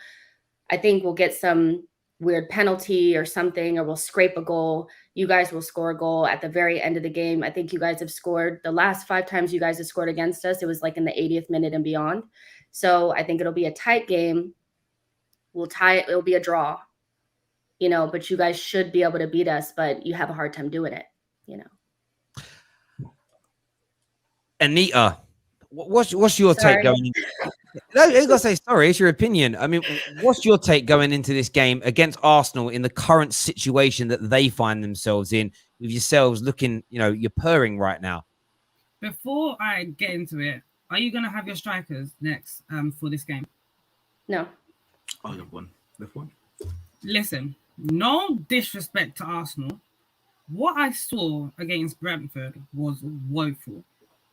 I think we'll get some weird penalty or something, or we'll scrape a goal. You guys will score a goal at the very end of the game. I think you guys have scored the last 5 times you guys have scored against us. It was like in the 80th minute and beyond. So I think it'll be a tight game. We'll tie it. It'll be a draw, you know, but you guys should be able to beat us, but you have a hard time doing it, you know. Anita, what's your take going into No, you gotta say sorry, it's your opinion. I mean, what's your take going into this game against Arsenal in the current situation that they find themselves in, with yourselves looking, you know, you're purring right now? Before I get into it, are you gonna have your strikers next for this game? No. I have one. Left one. Listen, no disrespect to Arsenal. What I saw against Brentford was woeful.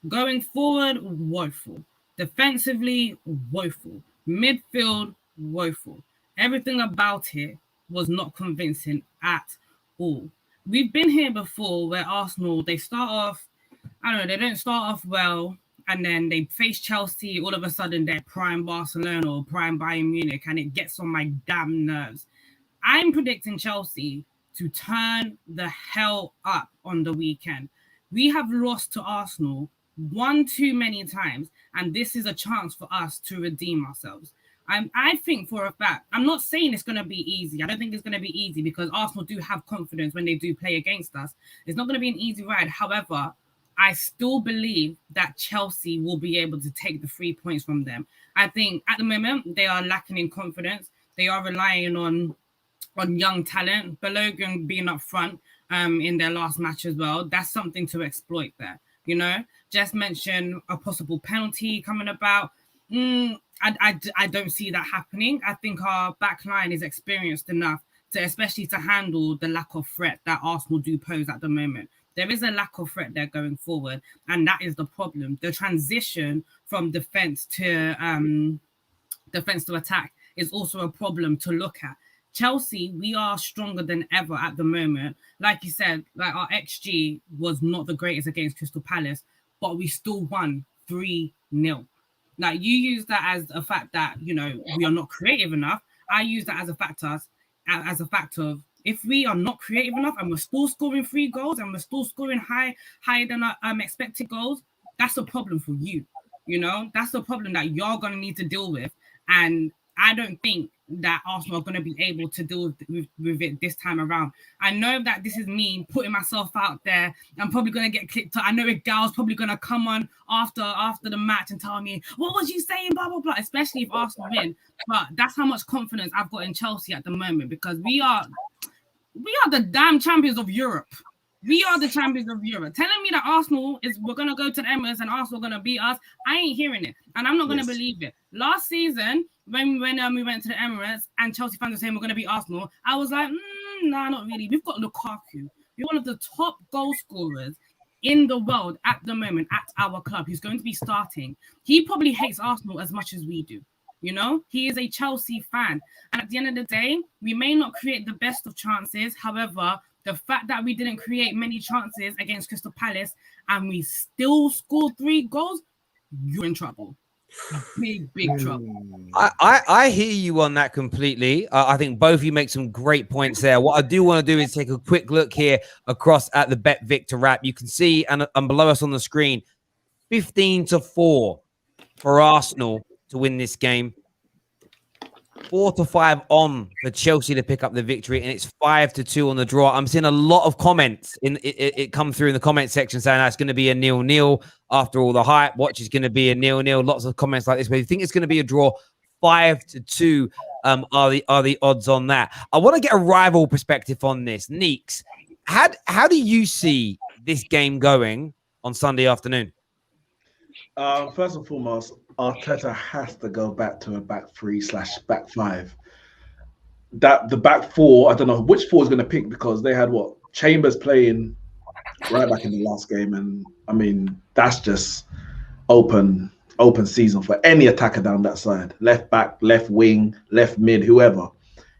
Going forward, woeful. Defensively, woeful. Midfield, woeful. Everything about it was not convincing at all. We've been here before where Arsenal, they start off, I don't know, they don't start off well, and then they face Chelsea, all of a sudden they're prime Barcelona or prime Bayern Munich, and it gets on my damn nerves. I'm predicting Chelsea to turn the hell up on the weekend. We have lost to Arsenal one too many times, and this is a chance for us to redeem ourselves. I think for a fact, I'm not saying it's going to be easy. I don't think it's going to be easy because Arsenal do have confidence when they do play against us. It's not going to be an easy ride. However, I still believe that Chelsea will be able to take the 3 points from them. I think at the moment they are lacking in confidence. They are relying on young talent. Balogun being up front in their last match as well. That's something to exploit there. You know, just mentioned a possible penalty coming about. I don't see that happening. I think our back line is experienced enough especially to handle the lack of threat that Arsenal do pose at the moment. There is a lack of threat there going forward, and that is the problem. The transition from defense to attack is also a problem to look at. Chelsea, we are stronger than ever at the moment. Like you said, like our XG was not the greatest against Crystal Palace, but we still won 3-0. Like you use that as a fact that, you know, we are not creative enough. I use that as a fact of if we are not creative enough and we're still scoring 3 goals and we're still scoring higher than our expected goals, that's a problem for you. You know, that's the problem that you're going to need to deal with. And I don't think that Arsenal are going to be able to deal with it this time around. I know that this is me putting myself out there. I'm probably going to get clipped. I know a gal's probably going to come on after the match and tell me, what was you saying, blah, blah, blah, especially if Arsenal win. But that's how much confidence I've got in Chelsea at the moment, because we are the damn champions of Europe. We are the champions of Europe. Telling me that we're going to go to the Emirates and Arsenal are going to beat us, I ain't hearing it. And I'm not going to believe it. Last season, when we went to the Emirates and Chelsea fans were saying we're going to beat Arsenal, I was like, nah, not really. We've got Lukaku. We're one of the top goal scorers in the world at the moment at our club. He's going to be starting. He probably hates Arsenal as much as we do. You know, he is a Chelsea fan. And at the end of the day, we may not create the best of chances. However, the fact that we didn't create many chances against Crystal Palace and we still scored 3 goals, you're in trouble. Big trouble. I hear you on that completely. I think both of you make some great points there. What I do want to do is take a quick look here across at the Bet Victor wrap. You can see, and below us on the screen, 15-4 for Arsenal to win this game. 4-5 on for Chelsea to pick up the victory, and it's 5-2 on the draw. I'm seeing a lot of comments in it come through in the comment section saying it's going to be a 0-0 after all the hype. Watch is going to be a 0-0. Lots of comments like this, but you think it's going to be a draw. 5-2 are the odds on that. I want to get a rival perspective on this. Neeks, how do you see this game going on Sunday afternoon? First and foremost, Arteta has to go back to a back 3/back 5. That the back 4, I don't know which 4 is going to pick, because they had Chambers playing right back in the last game, and I mean that's just open season for any attacker down that side. Left back, left wing, left mid, whoever.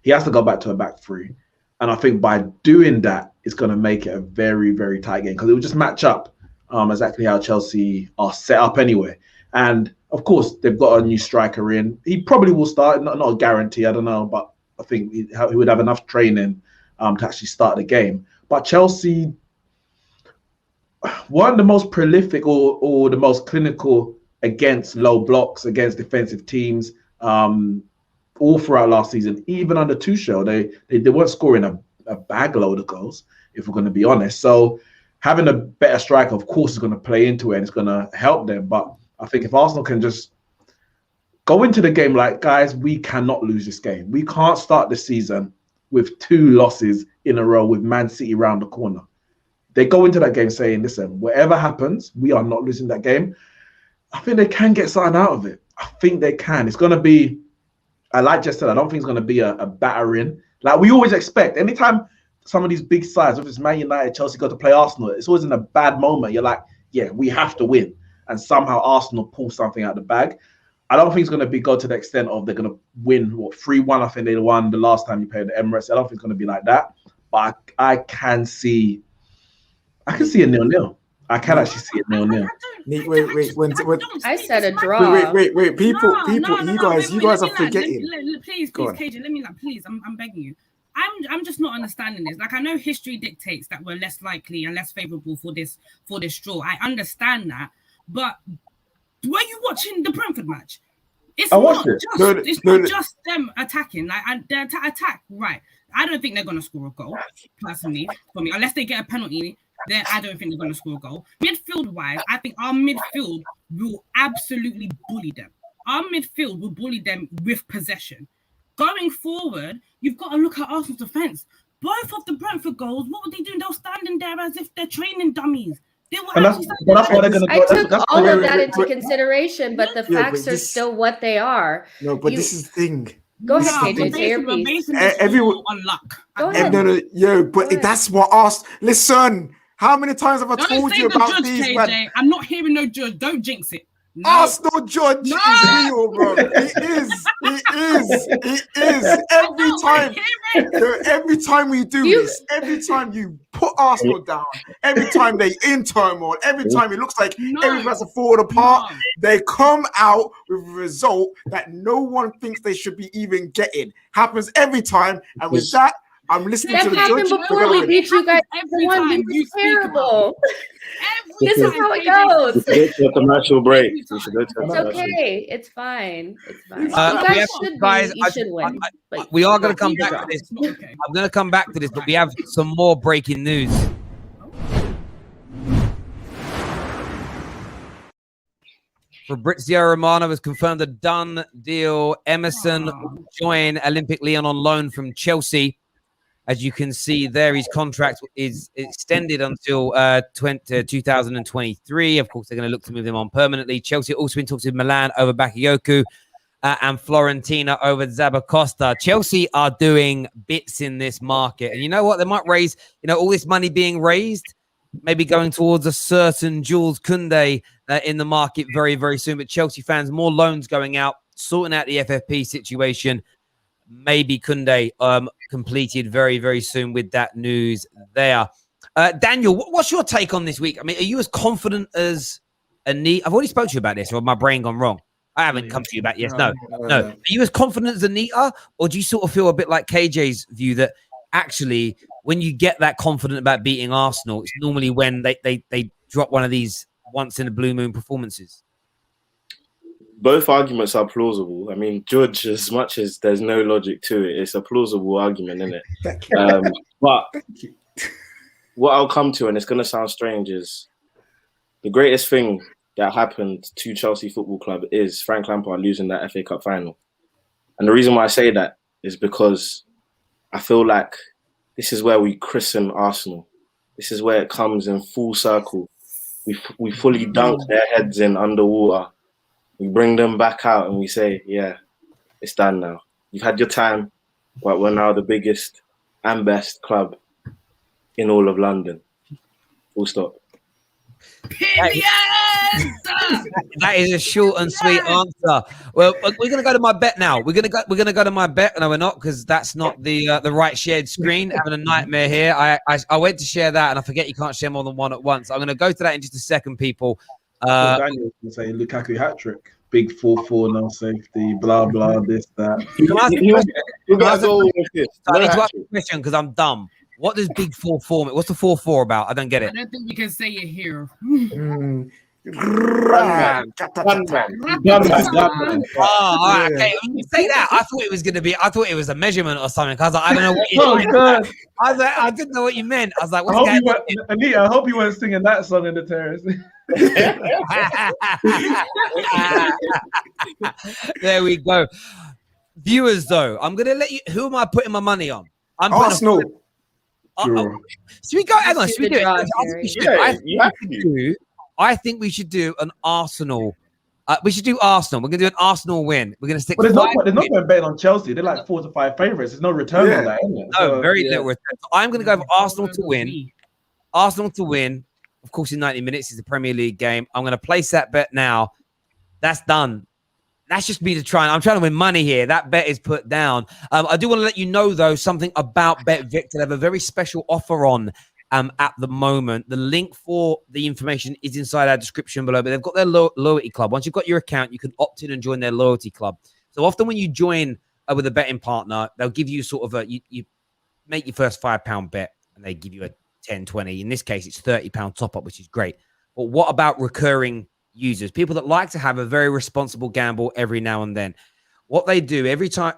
He has to go back to a back 3, and I think by doing that, it's going to make it a very, very tight game, because it will just match up exactly how Chelsea are set up anyway. And of course, they've got a new striker in. He probably will start, not a guarantee, I don't know, but I think he would have enough training to actually start the game. But Chelsea weren't the most prolific or the most clinical against low blocks, against defensive teams, all throughout last season. Even under Tuchel, they weren't scoring a bag load of goals, if we're going to be honest. So having a better striker, of course, is going to play into it and it's going to help them. But I think if Arsenal can just go into the game like, guys, we cannot lose this game. We can't start the season with 2 losses in a row with Man City round the corner. They go into that game saying, listen, whatever happens, we are not losing that game. I think they can get something out of it. I think they can. It's going to be, like Jess said, I don't think it's going to be a battering. Like we always expect. Anytime some of these big sides, whether it's Man United, Chelsea, go to play Arsenal, it's always in a bad moment. You're like, yeah, we have to win. And somehow Arsenal pull something out of the bag. I don't think it's going to go to the extent of they're going to win 3-1. I think they won the last time you played the Emirates. I don't think it's going to be like that. But I can see a 0-0. I can actually see a 0-0. Wait. I said a draw. Wait. People, you guys are forgetting. Please, KJ, let me please. I'm begging you. I'm just not understanding this. Like, I know history dictates that we're less likely and less favorable for this draw. I understand that. But were you watching the Brentford match? It's not just them attacking. Like, their attack, right? I don't think they're going to score a goal, personally, for me. Unless they get a penalty, then I don't think they're going to score a goal. Midfield-wise, I think our midfield will absolutely bully them. Our midfield will bully them with possession. Going forward, you've got to look at Arsenal's defence. Both of the Brentford goals, what were they doing? They were standing there as if they're training dummies. They were actually I took all of that into consideration, but the facts are still what they are. No, but this is the thing. Go ahead, KJ, say your piece. Everyone on luck. Go ahead. But that's what Arsenal. Listen, how many times have I told you about these? KJ. I'm not hearing no judge. Don't jinx it. No. Arsenal judge is real, bro. It is. Every time we do this, every time you put Arsenal down, every time they in turmoil, every time it looks like everything's falling apart, they come out with a result that no one thinks they should be even getting. Happens every time, and with that, I'm listening to the judge. Before we beat you guys, everyone, we were terrible. This is how it goes. We should go to a commercial break. We should go to a It's commercial. okay. It's fine. It's fine. You we guys have- should guys, you should win. But we are going you to come need back draw. to this. It's not okay. I'm going to come back to this, but we have some more breaking news. Fabrizio Romano has confirmed a done deal. Emerson will join Olympic Lyon on loan from Chelsea. As you can see there, his contract is extended until 2023. Of course, they're going to look to move him on permanently. Chelsea also in talks with Milan over Bakayoko and Florentina over Zabacosta. Chelsea are doing bits in this market. And you know what? They might raise, all this money being raised, maybe going towards a certain Jules Koundé in the market very, very soon. But Chelsea fans, more loans going out, sorting out the FFP situation. Maybe Koundé completed very, very soon with that news there. Daniel, what's your take on this week? I mean, are you as confident as Anita? I've already spoke to you about this, or have my brain gone wrong? I haven't come to you about yes, no. Are you as confident as Anita, or do you sort of feel a bit like KJ's view that actually when you get that confident about beating Arsenal, it's normally when they drop one of these once in a blue moon performances? Both arguments are plausible. I mean, George, as much as there's no logic to it, it's a plausible argument, isn't it? But what I'll come to, and it's going to sound strange, is the greatest thing that happened to Chelsea Football Club is Frank Lampard losing that FA Cup final. And the reason why I say that is because I feel like this is where we christen Arsenal. This is where it comes in full circle. We fully dunk their heads in underwater. We bring them back out and we say, yeah, it's done now. You've had your time, but we're now the biggest and best club in all of London. Full stop. That is a short and sweet answer. Well, we're gonna go to my bet now. We're gonna go to my bet. No, we're not, because that's not the right shared screen. Having a nightmare here. I went to share that and I forget you can't share more than one at once. I'm gonna go to that in just a second, people. Daniel can say Lukaku hat trick, big 4-4, no safety, blah blah, this that. You guys all with this. I need to ask a question because I'm dumb. What does big 4-4 mean? What's the 4-4 about? I don't get it. I don't think we can say it here. Gunman. Oh, all right, okay. When you say that, I thought it was a measurement or something. Cause I don't know what you meant. I didn't know what you meant. I was like, what's that? Anita, I hope you weren't singing that song in the terrace. There we go. Viewers, though, I'm gonna let you. Who am I putting my money on? I'm Arsenal. Sure. Should we go? Hang on. Should we do it? I think we should do an Arsenal. We should do Arsenal. We're gonna do an Arsenal win. We're gonna stick. But there's no point betting on Chelsea. They're like 4 to 5 favorites. There's no return on that, isn't it? No, very little return. So I'm gonna go for Arsenal to win. Arsenal to win. Of course, in 90 minutes is the Premier League game. I'm gonna place that bet now. That's done. That's just me to try. I'm trying to win money here. That bet is put down. I do want to let you know, though, something about BetVictor. They have a very special offer on at the moment. The link for the information is inside our description below, but they've got their loyalty club. Once you've got your account, you can opt in and join their loyalty club. So often when you join with a betting partner, they'll give you sort of you make your first £5 bet and they give you a 10, 20. In this case, it's £30 top up, which is great. But what about recurring users, people that like to have a very responsible gamble every now and then? What they do every time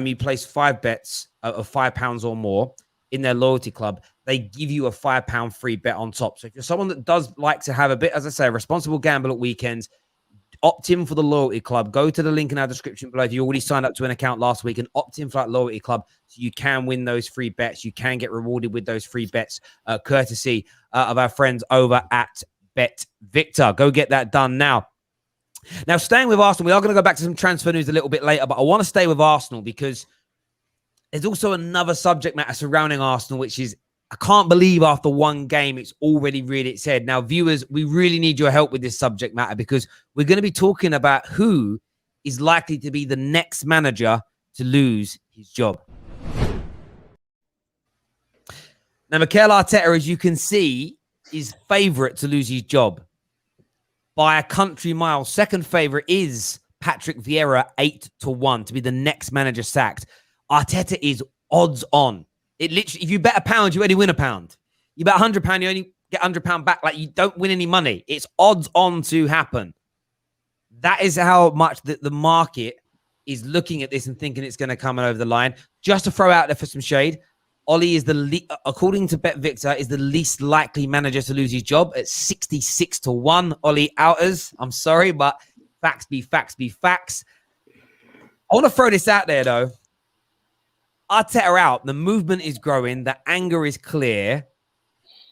you place 5 bets of £5 or more in their loyalty club, they give you a £5 free bet on top. So if you're someone that does like to have a bit, as I say, a responsible gamble at weekends, opt in for the loyalty club. Go to the link in our description below if you already signed up to an account last week, and opt in for that loyalty club so you can win those free bets. You can get rewarded with those free bets, courtesy of our friends over at BetVictor. Go get that done now. Now, staying with Arsenal, we are going to go back to some transfer news a little bit later, but I want to stay with Arsenal because there's also another subject matter surrounding Arsenal, which is, I can't believe after one game it's already reared its head. Now, viewers, we really need your help with this subject matter because we're going to be talking about who is likely to be the next manager to lose his job. Now, Mikel Arteta, as you can see, is favourite to lose his job by a country mile. Second favourite is Patrick Vieira, 8-1 to be the next manager sacked. Arteta is odds on. It literally, if you bet £1, you only win £1. You bet £100, you only get £100 back. Like, you don't win any money. It's odds on to happen. That is how much the market is looking at this and thinking it's going to come over the line. Just to throw out there for some shade, Ole is according to Bet Victor, is the least likely manager to lose his job at 66-1. Ole Outers. I'm sorry, but facts be facts be facts. I want to throw this out there, though. Arteta out. The movement is growing. The anger is clear.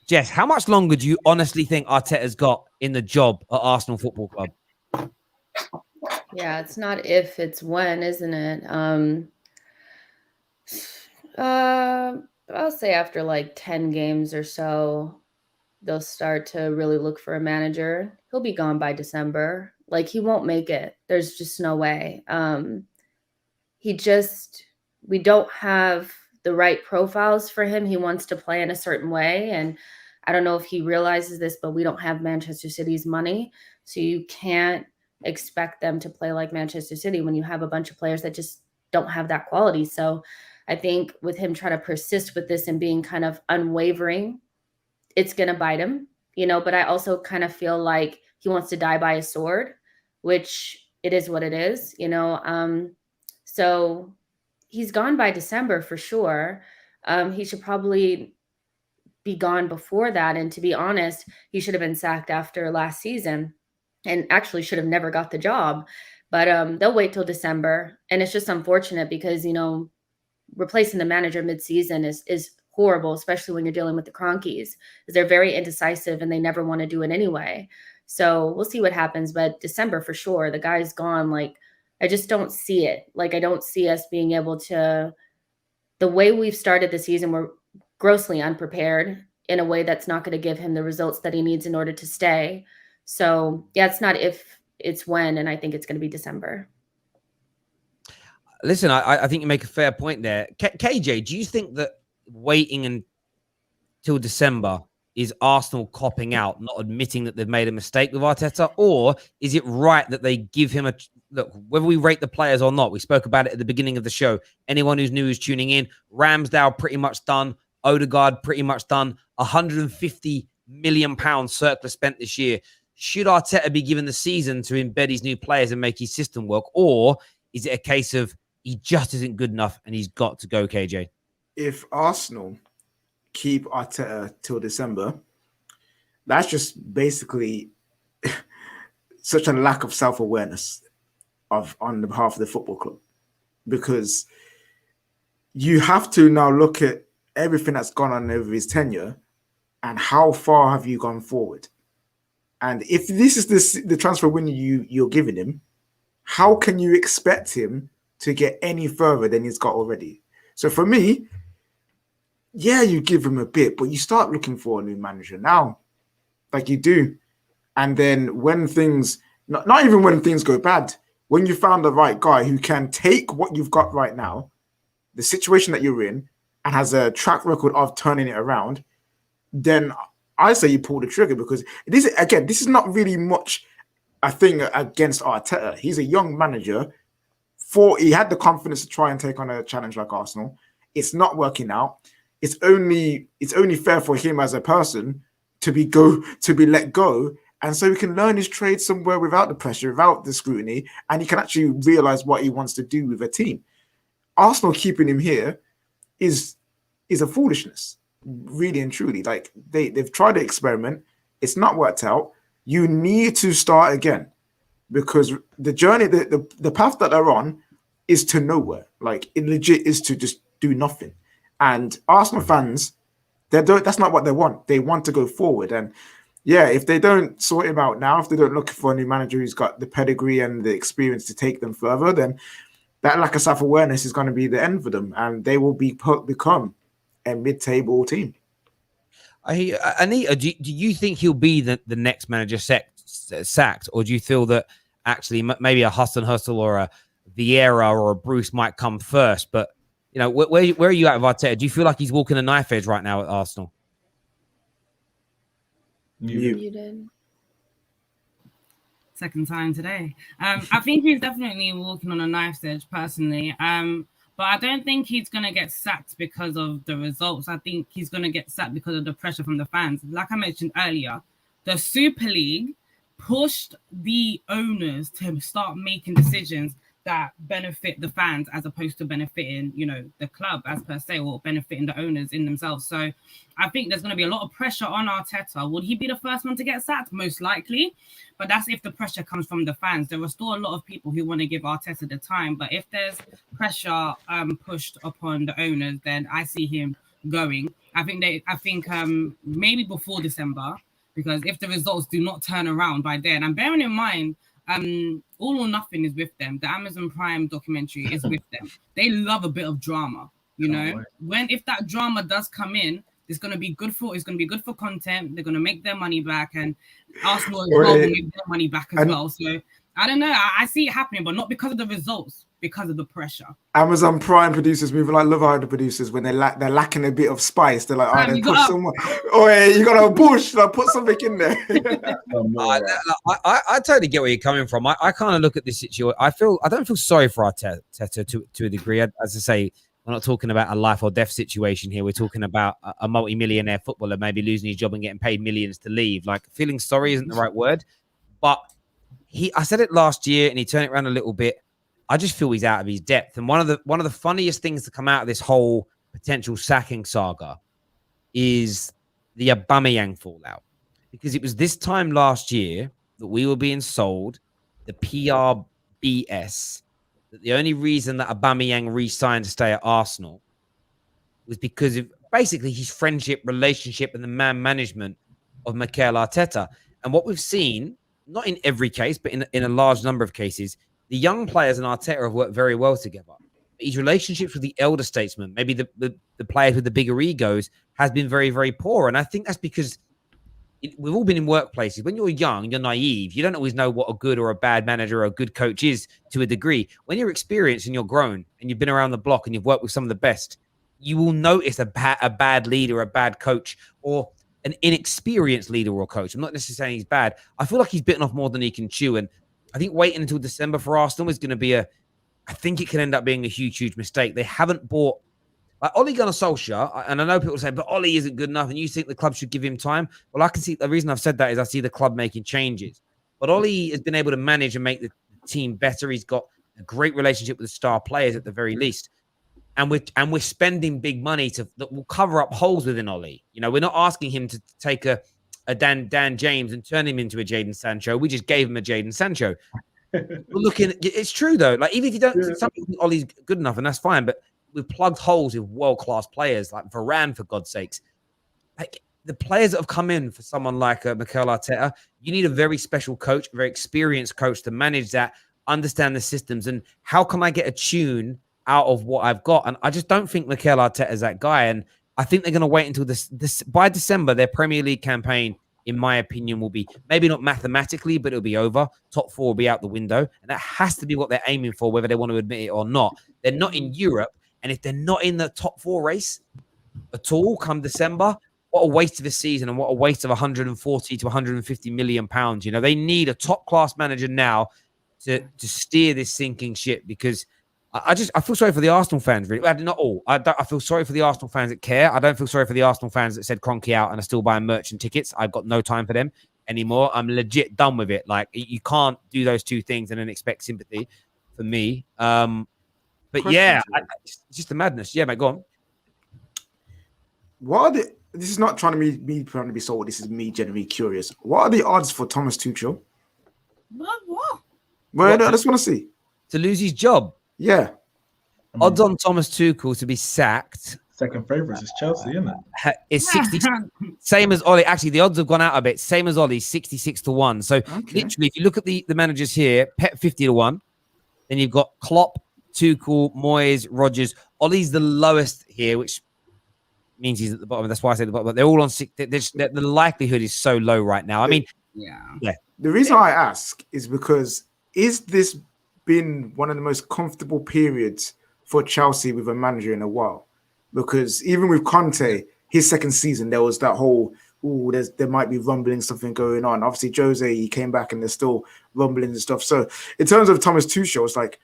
Jess, how much longer do you honestly think Arteta's got in the job at Arsenal Football Club? Yeah, it's not if, it's when, isn't it? I'll say after like 10 games or so, they'll start to really look for a manager. He'll be gone by December. Like, he won't make it. There's just no way. We don't have the right profiles for him. He wants to play in a certain way. And I don't know if he realizes this, but we don't have Manchester City's money. So you can't expect them to play like Manchester City when you have a bunch of players that just don't have that quality. So I think with him trying to persist with this and being kind of unwavering, it's going to bite him, but I also kind of feel like he wants to die by a sword, which it is what it is, so he's gone by December for sure. He should probably be gone before that. And to be honest, he should have been sacked after last season and actually should have never got the job. But they'll wait till December. And it's just unfortunate because, replacing the manager mid-season is horrible, especially when you're dealing with the Cronkies, because they're very indecisive and they never want to do it anyway. So we'll see what happens. But December for sure, the guy's gone. Like, I just don't see it. Like, I don't see us being able to, the way we've started the season, we're grossly unprepared in a way that's not going to give him the results that he needs in order to stay. So yeah, it's not if, it's when, and I think it's going to be December. Listen, I think you make a fair point there. KJ, do you think that waiting until December is Arsenal copping out, not admitting that they've made a mistake with Arteta? Or is it right that they give him look, whether we rate the players or not, we spoke about it at the beginning of the show. Anyone who's new is tuning in. Ramsdale pretty much done. Odegaard pretty much done. £150 million surplus spent this year. Should Arteta be given the season to embed his new players and make his system work? Or is it a case of he just isn't good enough and he's got to go, KJ? If Arsenal keep Arteta till December, that's just basically such a lack of self-awareness on the behalf of the football club, because you have to now look at everything that's gone on over his tenure and how far have you gone forward. And if this is the transfer window you're giving him, how can you expect him to get any further than he's got already? So for me, yeah, you give him a bit, but you start looking for a new manager now, like you do. And then when things, not even when things go bad, when you found the right guy who can take what you've got right now, the situation that you're in, and has a track record of turning it around, then I say you pull the trigger, because this is not really much a thing against Arteta. He's a young manager. He had the confidence to try and take on a challenge like Arsenal. It's not working out. It's only fair for him as a person to be let go, and so he can learn his trade somewhere without the pressure, without the scrutiny, and he can actually realize what he wants to do with a team. Arsenal keeping him here is a foolishness, really and truly. Like, they've tried to experiment, it's not worked out. You need to start again, because the journey, the path that they're on is to nowhere. Like, it legit is to just do nothing. And Arsenal fans, that's not what they want. They want to go forward. And yeah, if they don't sort him out now, if they don't look for a new manager who's got the pedigree and the experience to take them further, then that lack of self-awareness is going to be the end for them, and they will become a mid-table team. Anita, do you think he'll be the next manager sacked, or do you feel that actually maybe a Hustle or a Vieira or a Bruce might come first? But where are you at with Arteta? Do you feel like he's walking a knife edge right now at Arsenal? You did. Second time today. I think he's definitely walking on a knife's edge personally. But I don't think he's going to get sacked because of the results. I think he's going to get sacked because of the pressure from the fans. Like I mentioned earlier, the Super League pushed the owners to start making decisions that benefit the fans as opposed to benefiting, you know, the club as per se, or benefiting the owners in themselves. So I think there's going to be a lot of pressure on Arteta. Would he be the first one to get sacked? Most likely. But that's if the pressure comes from the fans. There are still a lot of people who want to give Arteta the time. But if there's pressure pushed upon the owners, then I see him going. I think maybe before December, because if the results do not turn around by then, and bearing in mind, All or Nothing is with them. The Amazon Prime documentary is with them. They love a bit of drama, you know. If that drama does come in, it's going to be good for content. They're going to make their money back, and Arsenal as well will make their money back as well. So I don't know. I see it happening, but not because of the results, because of the pressure. Amazon Prime producers moving like Love Island producers when they're lacking a bit of spice. They're like, oh, they push some more. Oh, yeah, you got to push. Like, put something in there. I totally get where you're coming from. I kind of look at this situation. I don't feel sorry for Arteta to a degree. As I say, we're not talking about a life or death situation here. We're talking about a multi-millionaire footballer maybe losing his job and getting paid millions to leave. Like, feeling sorry isn't the right word, but I said it last year and he turned it around a little bit. I just feel he's out of his depth. And one of the funniest things to come out of this whole potential sacking saga is the Aubameyang fallout, because it was this time last year that we were being sold the PR BS that the only reason that Aubameyang re-signed to stay at Arsenal was because of basically his friendship, relationship, and the man management of Mikel Arteta. And what we've seen, not in every case, but in a large number of cases, the young players and Arteta have worked very well together. His relationships with the elder statesmen, maybe the players with the bigger egos, has been very, very poor. And I think that's because we've all been in workplaces. When you're young, you're naive. You don't always know what a good or a bad manager or a good coach is to a degree. When you're experienced and you're grown and you've been around the block and you've worked with some of the best, you will notice a bad leader, a bad coach, or an inexperienced leader or coach. I'm not necessarily saying he's bad. I feel like he's bitten off more than he can chew. And I think waiting until December for Arsenal is going to be I think it can end up being a huge, huge mistake. They haven't bought, like Ole Gunnar Solskjaer, and I know people say, but Ole isn't good enough, and you think the club should give him time. Well, I can see, the reason I've said that is I see the club making changes. But Ole has been able to manage and make the team better. He's got a great relationship with the star players at the very least. And we're spending big money that will cover up holes within Ole. You know, we're not asking him to take a Dan James and turn him into a Jadon Sancho. We just gave him a Jadon Sancho. It's true though. Like, even if you don't, some people think Ole's good enough, and that's fine. But we've plugged holes with world-class players like Varane, for God's sakes. Like, the players that have come in for someone like Mikel Arteta, you need a very special coach, a very experienced coach to manage that, understand the systems, and how can I get a tune out of what I've got? And I just don't think Mikel Arteta is that guy. And I think they're going to wait until this by December. Their Premier League campaign, in my opinion, will be maybe not mathematically, but it'll be over. Top four will be out the window. And that has to be what they're aiming for, whether they want to admit it or not. They're not in Europe. And if they're not in the top four race at all come December, what a waste of a season, and what a waste of 140 to 150 million pounds. You know, they need a top class manager now to steer this sinking ship, because I feel sorry for the Arsenal fans, really. Not all. I feel sorry for the Arsenal fans that care. I don't feel sorry for the Arsenal fans that said Kroenke out and are still buying merchant tickets. I've got no time for them anymore. I'm legit done with it. Like, you can't do those two things and then expect sympathy for me. But yeah, it's just a madness. Yeah, mate, go on. This is not trying to me trying to be sold. This is me genuinely curious. What are the odds for Thomas Tuchel? What? Well, I just want to see. To lose his job? Yeah. Odds on Thomas Tuchel to be sacked. Second favourites is Chelsea, isn't it? It's 60, same as Ole. Actually, the odds have gone out a bit. Same as Ole, 66-1. So literally, if you look at the managers here, Pep 50-1. Then you've got Klopp, Tuchel, Moyes, Rodgers. Ole's the lowest here, which means he's at the bottom. That's why I say the bottom. But they're all on 6. The likelihood is so low right now. I mean, yeah. The reason I ask is because is this been one of the most comfortable periods for Chelsea with a manager in a while? Because even with Conte, his second season, there was that whole, there might be rumbling, something going on. Obviously, Jose, he came back and there's still rumbling and stuff. So in terms of Thomas Tuchel, it's like,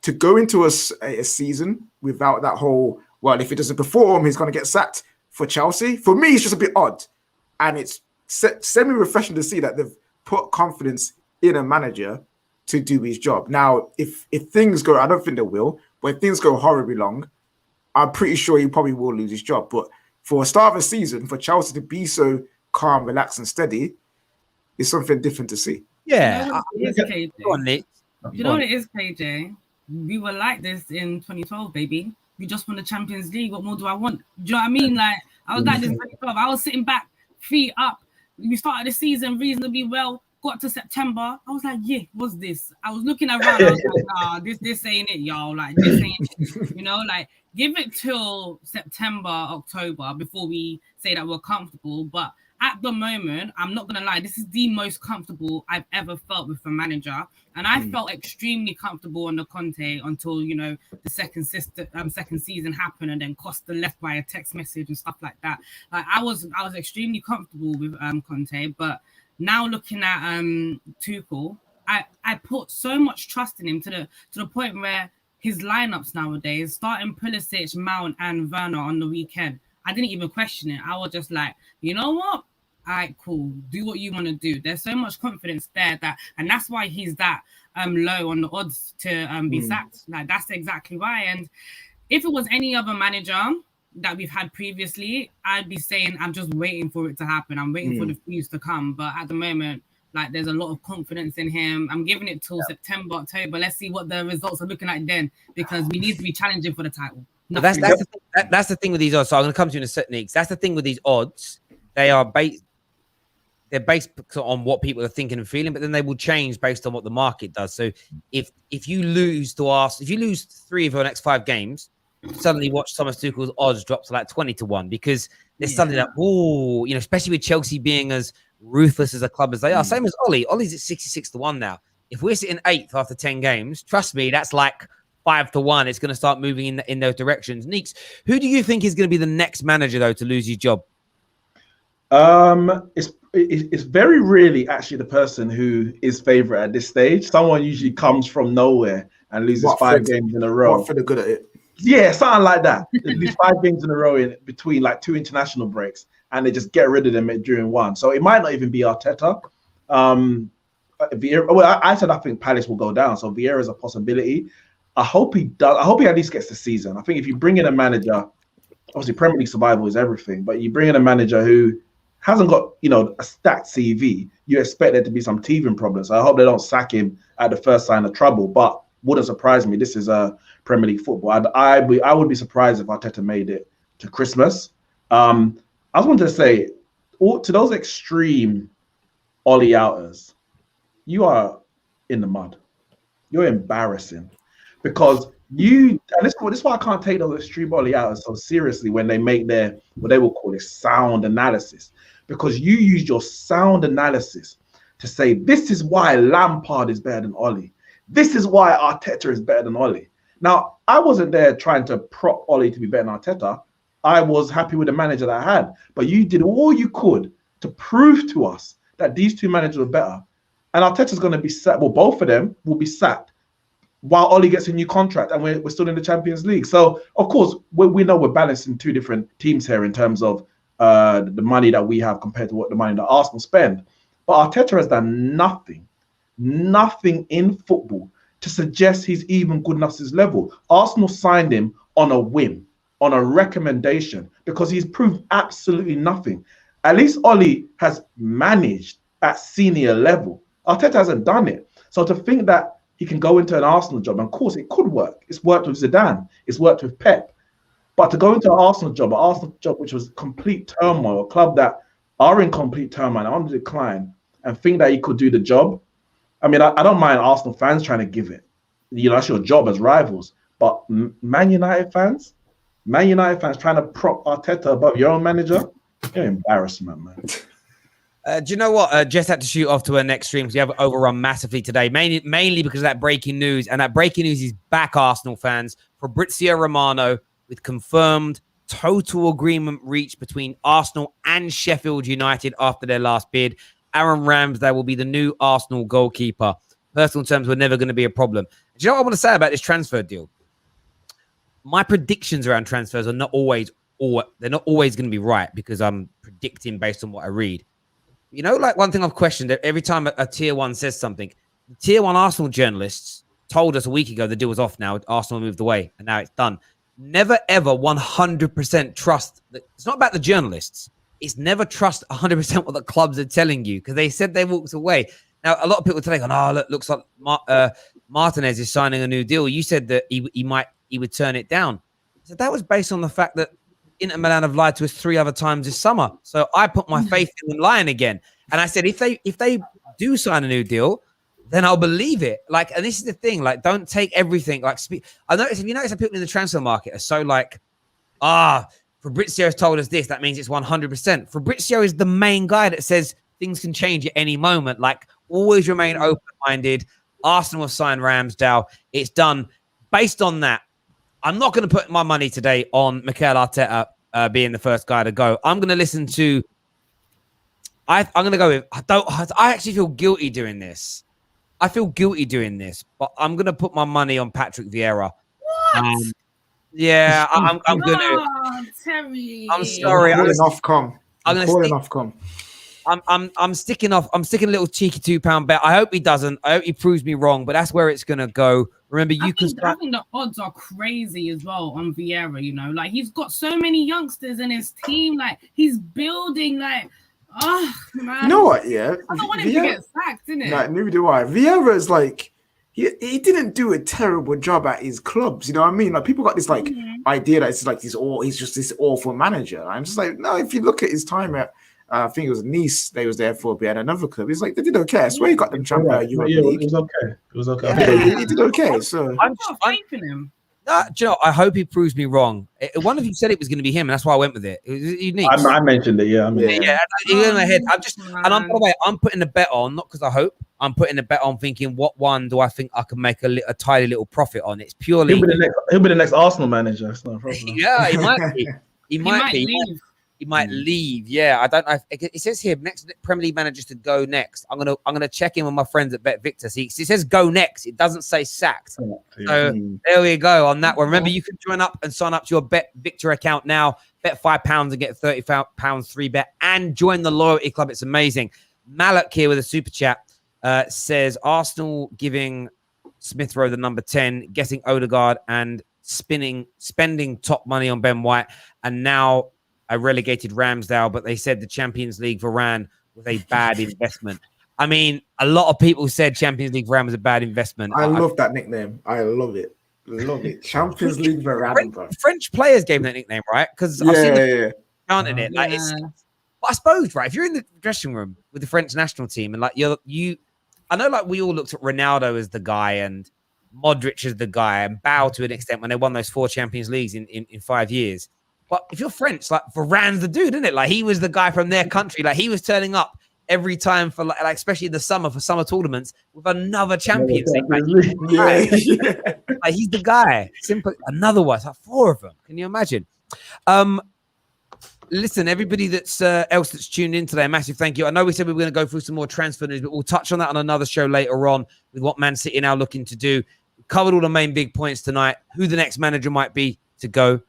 to go into a season without that whole, well, if he doesn't perform, he's going to get sacked for Chelsea. For me, it's just a bit odd. And it's semi-refreshing to see that they've put confidence in a manager to do his job. Now, if things go, I don't think they will, but if things go horribly long, I'm pretty sure he probably will lose his job. But for a start of a season, for Chelsea to be so calm, relaxed, and steady, is something different to see. Yeah. You know what it is, KJ? Go on, Nick. You know what it is, KJ? We were like this in 2012, baby. We just won the Champions League. What more do I want? Do you know what I mean? Like, I was like this in 2012. I was sitting back, feet up. We started the season reasonably well. Got to September. I was like, yeah, what's this? I was looking around. I was like, nah, this ain't it, y'all. Like, this ain't it. You know, like, give it till September, October before we say that we're comfortable. But at the moment, I'm not gonna lie, this is the most comfortable I've ever felt with a manager, and I felt extremely comfortable under Conte until, you know, the second season happened, and then Costa left by a text message and stuff like that. Like, I was extremely comfortable with Conte, but now looking at Tuchel, I put so much trust in him to the point where his lineups nowadays, starting Pulisic, Mount, and Werner on the weekend, I didn't even question it. I was just like, you know what? All right, cool. Do what you want to do. There's so much confidence there and that's why he's that low on the odds to be sacked. Like, that's exactly why. And if it was any other manager that we've had previously, I'd be saying I'm just waiting for it to happen. I'm waiting for the fuse to come. But at the moment, like, there's a lot of confidence in him. I'm giving it till September, October. Let's see what the results are looking like then, because we need to be challenging for the title. That's the thing with these odds. So I'm going to come to you in a second, Nick. That's the thing with these odds. They're based on what people are thinking and feeling, but then they will change based on what the market does. So if you lose if you lose 3 of your next 5 games, suddenly watch Thomas Tuchel's odds drop to like 20-1, because there's something that, you know, especially with Chelsea being as ruthless as a club as they are. Same as Ole. Ole's at 66-1 now. If we're sitting 8th after 10 games, trust me, that's like 5-1. It's going to start moving in those directions. Neeks, who do you think is going to be the next manager, though, to lose his job? It's very rarely actually the person who is favourite at this stage. Someone usually comes from nowhere and loses 5 games in a row. Watford are good at it. Yeah, something like that. They lose 5 games in a row in between like 2 international breaks, and they just get rid of them during one. So it might not even be Arteta. Vieira, well, I said I think Palace will go down, so Vieira is a possibility. I hope he does. I hope he at least gets the season. I think if you bring in a manager, obviously Premier League survival is everything, but you bring in a manager who hasn't got, you know, a stacked CV, you expect there to be some teething problems. So I hope they don't sack him at the first sign of trouble, but wouldn't surprise me. This is a Premier League football. I would be surprised if Arteta made it to Christmas. I just wanted to say, to those extreme Ole Outers, you are in the mud. You're embarrassing, because and this is why I can't take those extreme Ole Outers so seriously when they make their, what they will call it, sound analysis, because you used your sound analysis to say, this is why Lampard is better than Ole. This is why Arteta is better than Ole. Now, I wasn't there trying to prop Ole to be better than Arteta. I was happy with the manager that I had. But you did all you could to prove to us that these 2 managers are better. And Arteta's going to be sacked. Well, both of them will be sacked while Ole gets a new contract and we're still in the Champions League. So, of course, we know we're balancing 2 different teams here in terms of the money that we have compared to what the money that Arsenal spend. But Arteta has done nothing in football to suggest he's even good enough to his level. Arsenal signed him on a whim, on a recommendation, because he's proved absolutely nothing. At least Ole has managed at senior level. Arteta hasn't done it. So to think that he can go into an Arsenal job, and of course it could work. It's worked with Zidane. It's worked with Pep. But to go into an Arsenal job which was complete turmoil, a club that are in complete turmoil, on the decline, and think that he could do the job. I mean, I don't mind Arsenal fans trying to give it. You know, that's your job as rivals. But Man United fans trying to prop Arteta above your own manager, you're embarrassment, man. Do you know what? Jess had to shoot off to her next stream because we have overrun massively today, mainly because of that breaking news. And that breaking news is back, Arsenal fans. Fabrizio Romano with confirmed total agreement reached between Arsenal and Sheffield United after their last bid. Aaron Ramsdale will be the new Arsenal goalkeeper. personal terms were never going to be a problem. Do you know what I want to say about this transfer deal? My predictions around transfers are not always, or they're not always going to be right because I'm predicting based on what I read. You know, like one thing I've questioned every time a tier one says something, the tier one Arsenal journalists told us a week ago the deal was off now. Arsenal moved away and now it's done. Never, ever 100% trust. It's not about the journalists. It's never trust 100% what the clubs are telling you because they said they walked away. Now, a lot of people today go, oh, look, looks like Martinez is signing a new deal. You said that he would turn it down. So that was based on the fact that Inter Milan have lied to us 3 other times this summer. So I put my faith in them lying again. And I said, if they do sign a new deal, then I'll believe it. Like, and this is the thing, like, don't take everything. Like, I notice if you notice that people in the transfer market are so like, Fabrizio has told us this, that means it's 100%. Fabrizio is the main guy that says things can change at any moment. Like, always remain open-minded. Arsenal have signed Ramsdale. It's done. Based on that, I'm not going to put my money today on Mikel Arteta being the first guy to go. I'm going to listen to. I'm going to go with. I actually feel guilty doing this. I feel guilty doing this, but I'm going to put my money on Patrick Vieira. What? Yeah, I'm going to. Terry. I'm sorry. I'm sticking off. I'm sticking a little cheeky £2 bet. I hope he doesn't. I hope he proves me wrong, but that's where it's going to go. Remember, I think the odds are crazy as well on Vieira, you know, like he's got so many youngsters in his team, like he's building, like, oh man. You know what? Yeah, I don't want him to get sacked, innit? Like, neither do I. Vieira's like, he didn't do a terrible job at his clubs. You know what I mean? Like people got this like idea that it's like he's just this awful manager. I'm just like, no. If you look at his time at, I think it was Nice, they was there for a bit, and another club. He's like, they did okay. I swear he got them Champions League. Yeah, it was okay. It was okay. Yeah, he did okay. So I'm not faith in him. Do you know, I hope he proves me wrong. One of you said it was going to be him, and that's why I went with it. It was unique. I mentioned it, yeah. In my head. By the way, I'm putting a bet on, not because I hope. I'm putting a bet on thinking, what one do I think I can make a tiny little profit on? It's purely. He'll be the next Arsenal manager. It's not a problem. Yeah, he might be. He might be. Leave. He might leave. Yeah, I don't know. It says here next Premier League managers to go next. I'm gonna check in with my friends at Bet Victor. See, it says go next. It doesn't say sacked. So there we go on that one. Remember, you can join up and sign up to your Bet Victor account now. Bet £5 and get £30 free bet, and join the loyalty club. It's amazing. Malak here with a super chat says Arsenal giving Smith Rowe the number 10, getting Odegaard and spending top money on Ben White, and now a relegated Ramsdale, but they said the Champions League Varane was a bad investment. I mean, a lot of people said Champions League Varane was a bad investment. I love that nickname. I love it. Love it. Champions League Varane. French players gave him that nickname, right? Because I've seen them chanting it. Like, but I suppose, right, if you're in the dressing room with the French national team and like I know like we all looked at Ronaldo as the guy and Modric as the guy and bow to an extent when they won those 4 Champions Leagues in 5 years. But if you're French, like Varane's the dude, isn't it? Like he was the guy from their country. Like he was turning up every time for like especially in the summer for summer tournaments with another Champions League. Like, like he's the guy. Simple. Another one. It's like 4 of them. Can you imagine? Listen, everybody that's else that's tuned in today, massive thank you. I know we said we were going to go through some more transfer news, but we'll touch on that on another show later on with what Man City are now looking to do. We covered all the main big points tonight. Who the next manager might be to go.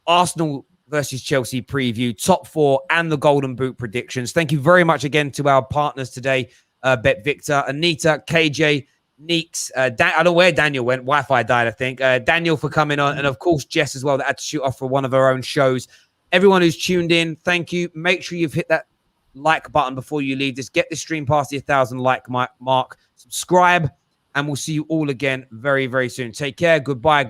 Arsenal versus Chelsea preview, top 4, and the Golden Boot predictions. Thank you very much again to our partners today, Bet Victor, Anita, KJ, Neeks. I don't know where Daniel went. Wi-Fi died, I think. Daniel for coming on, and of course Jess as well that had to shoot off for one of her own shows. Everyone who's tuned in, thank you. Make sure you've hit that like button before you leave this. Get this stream past the 1,000 like mark. Subscribe, and we'll see you all again very, very soon. Take care. Goodbye.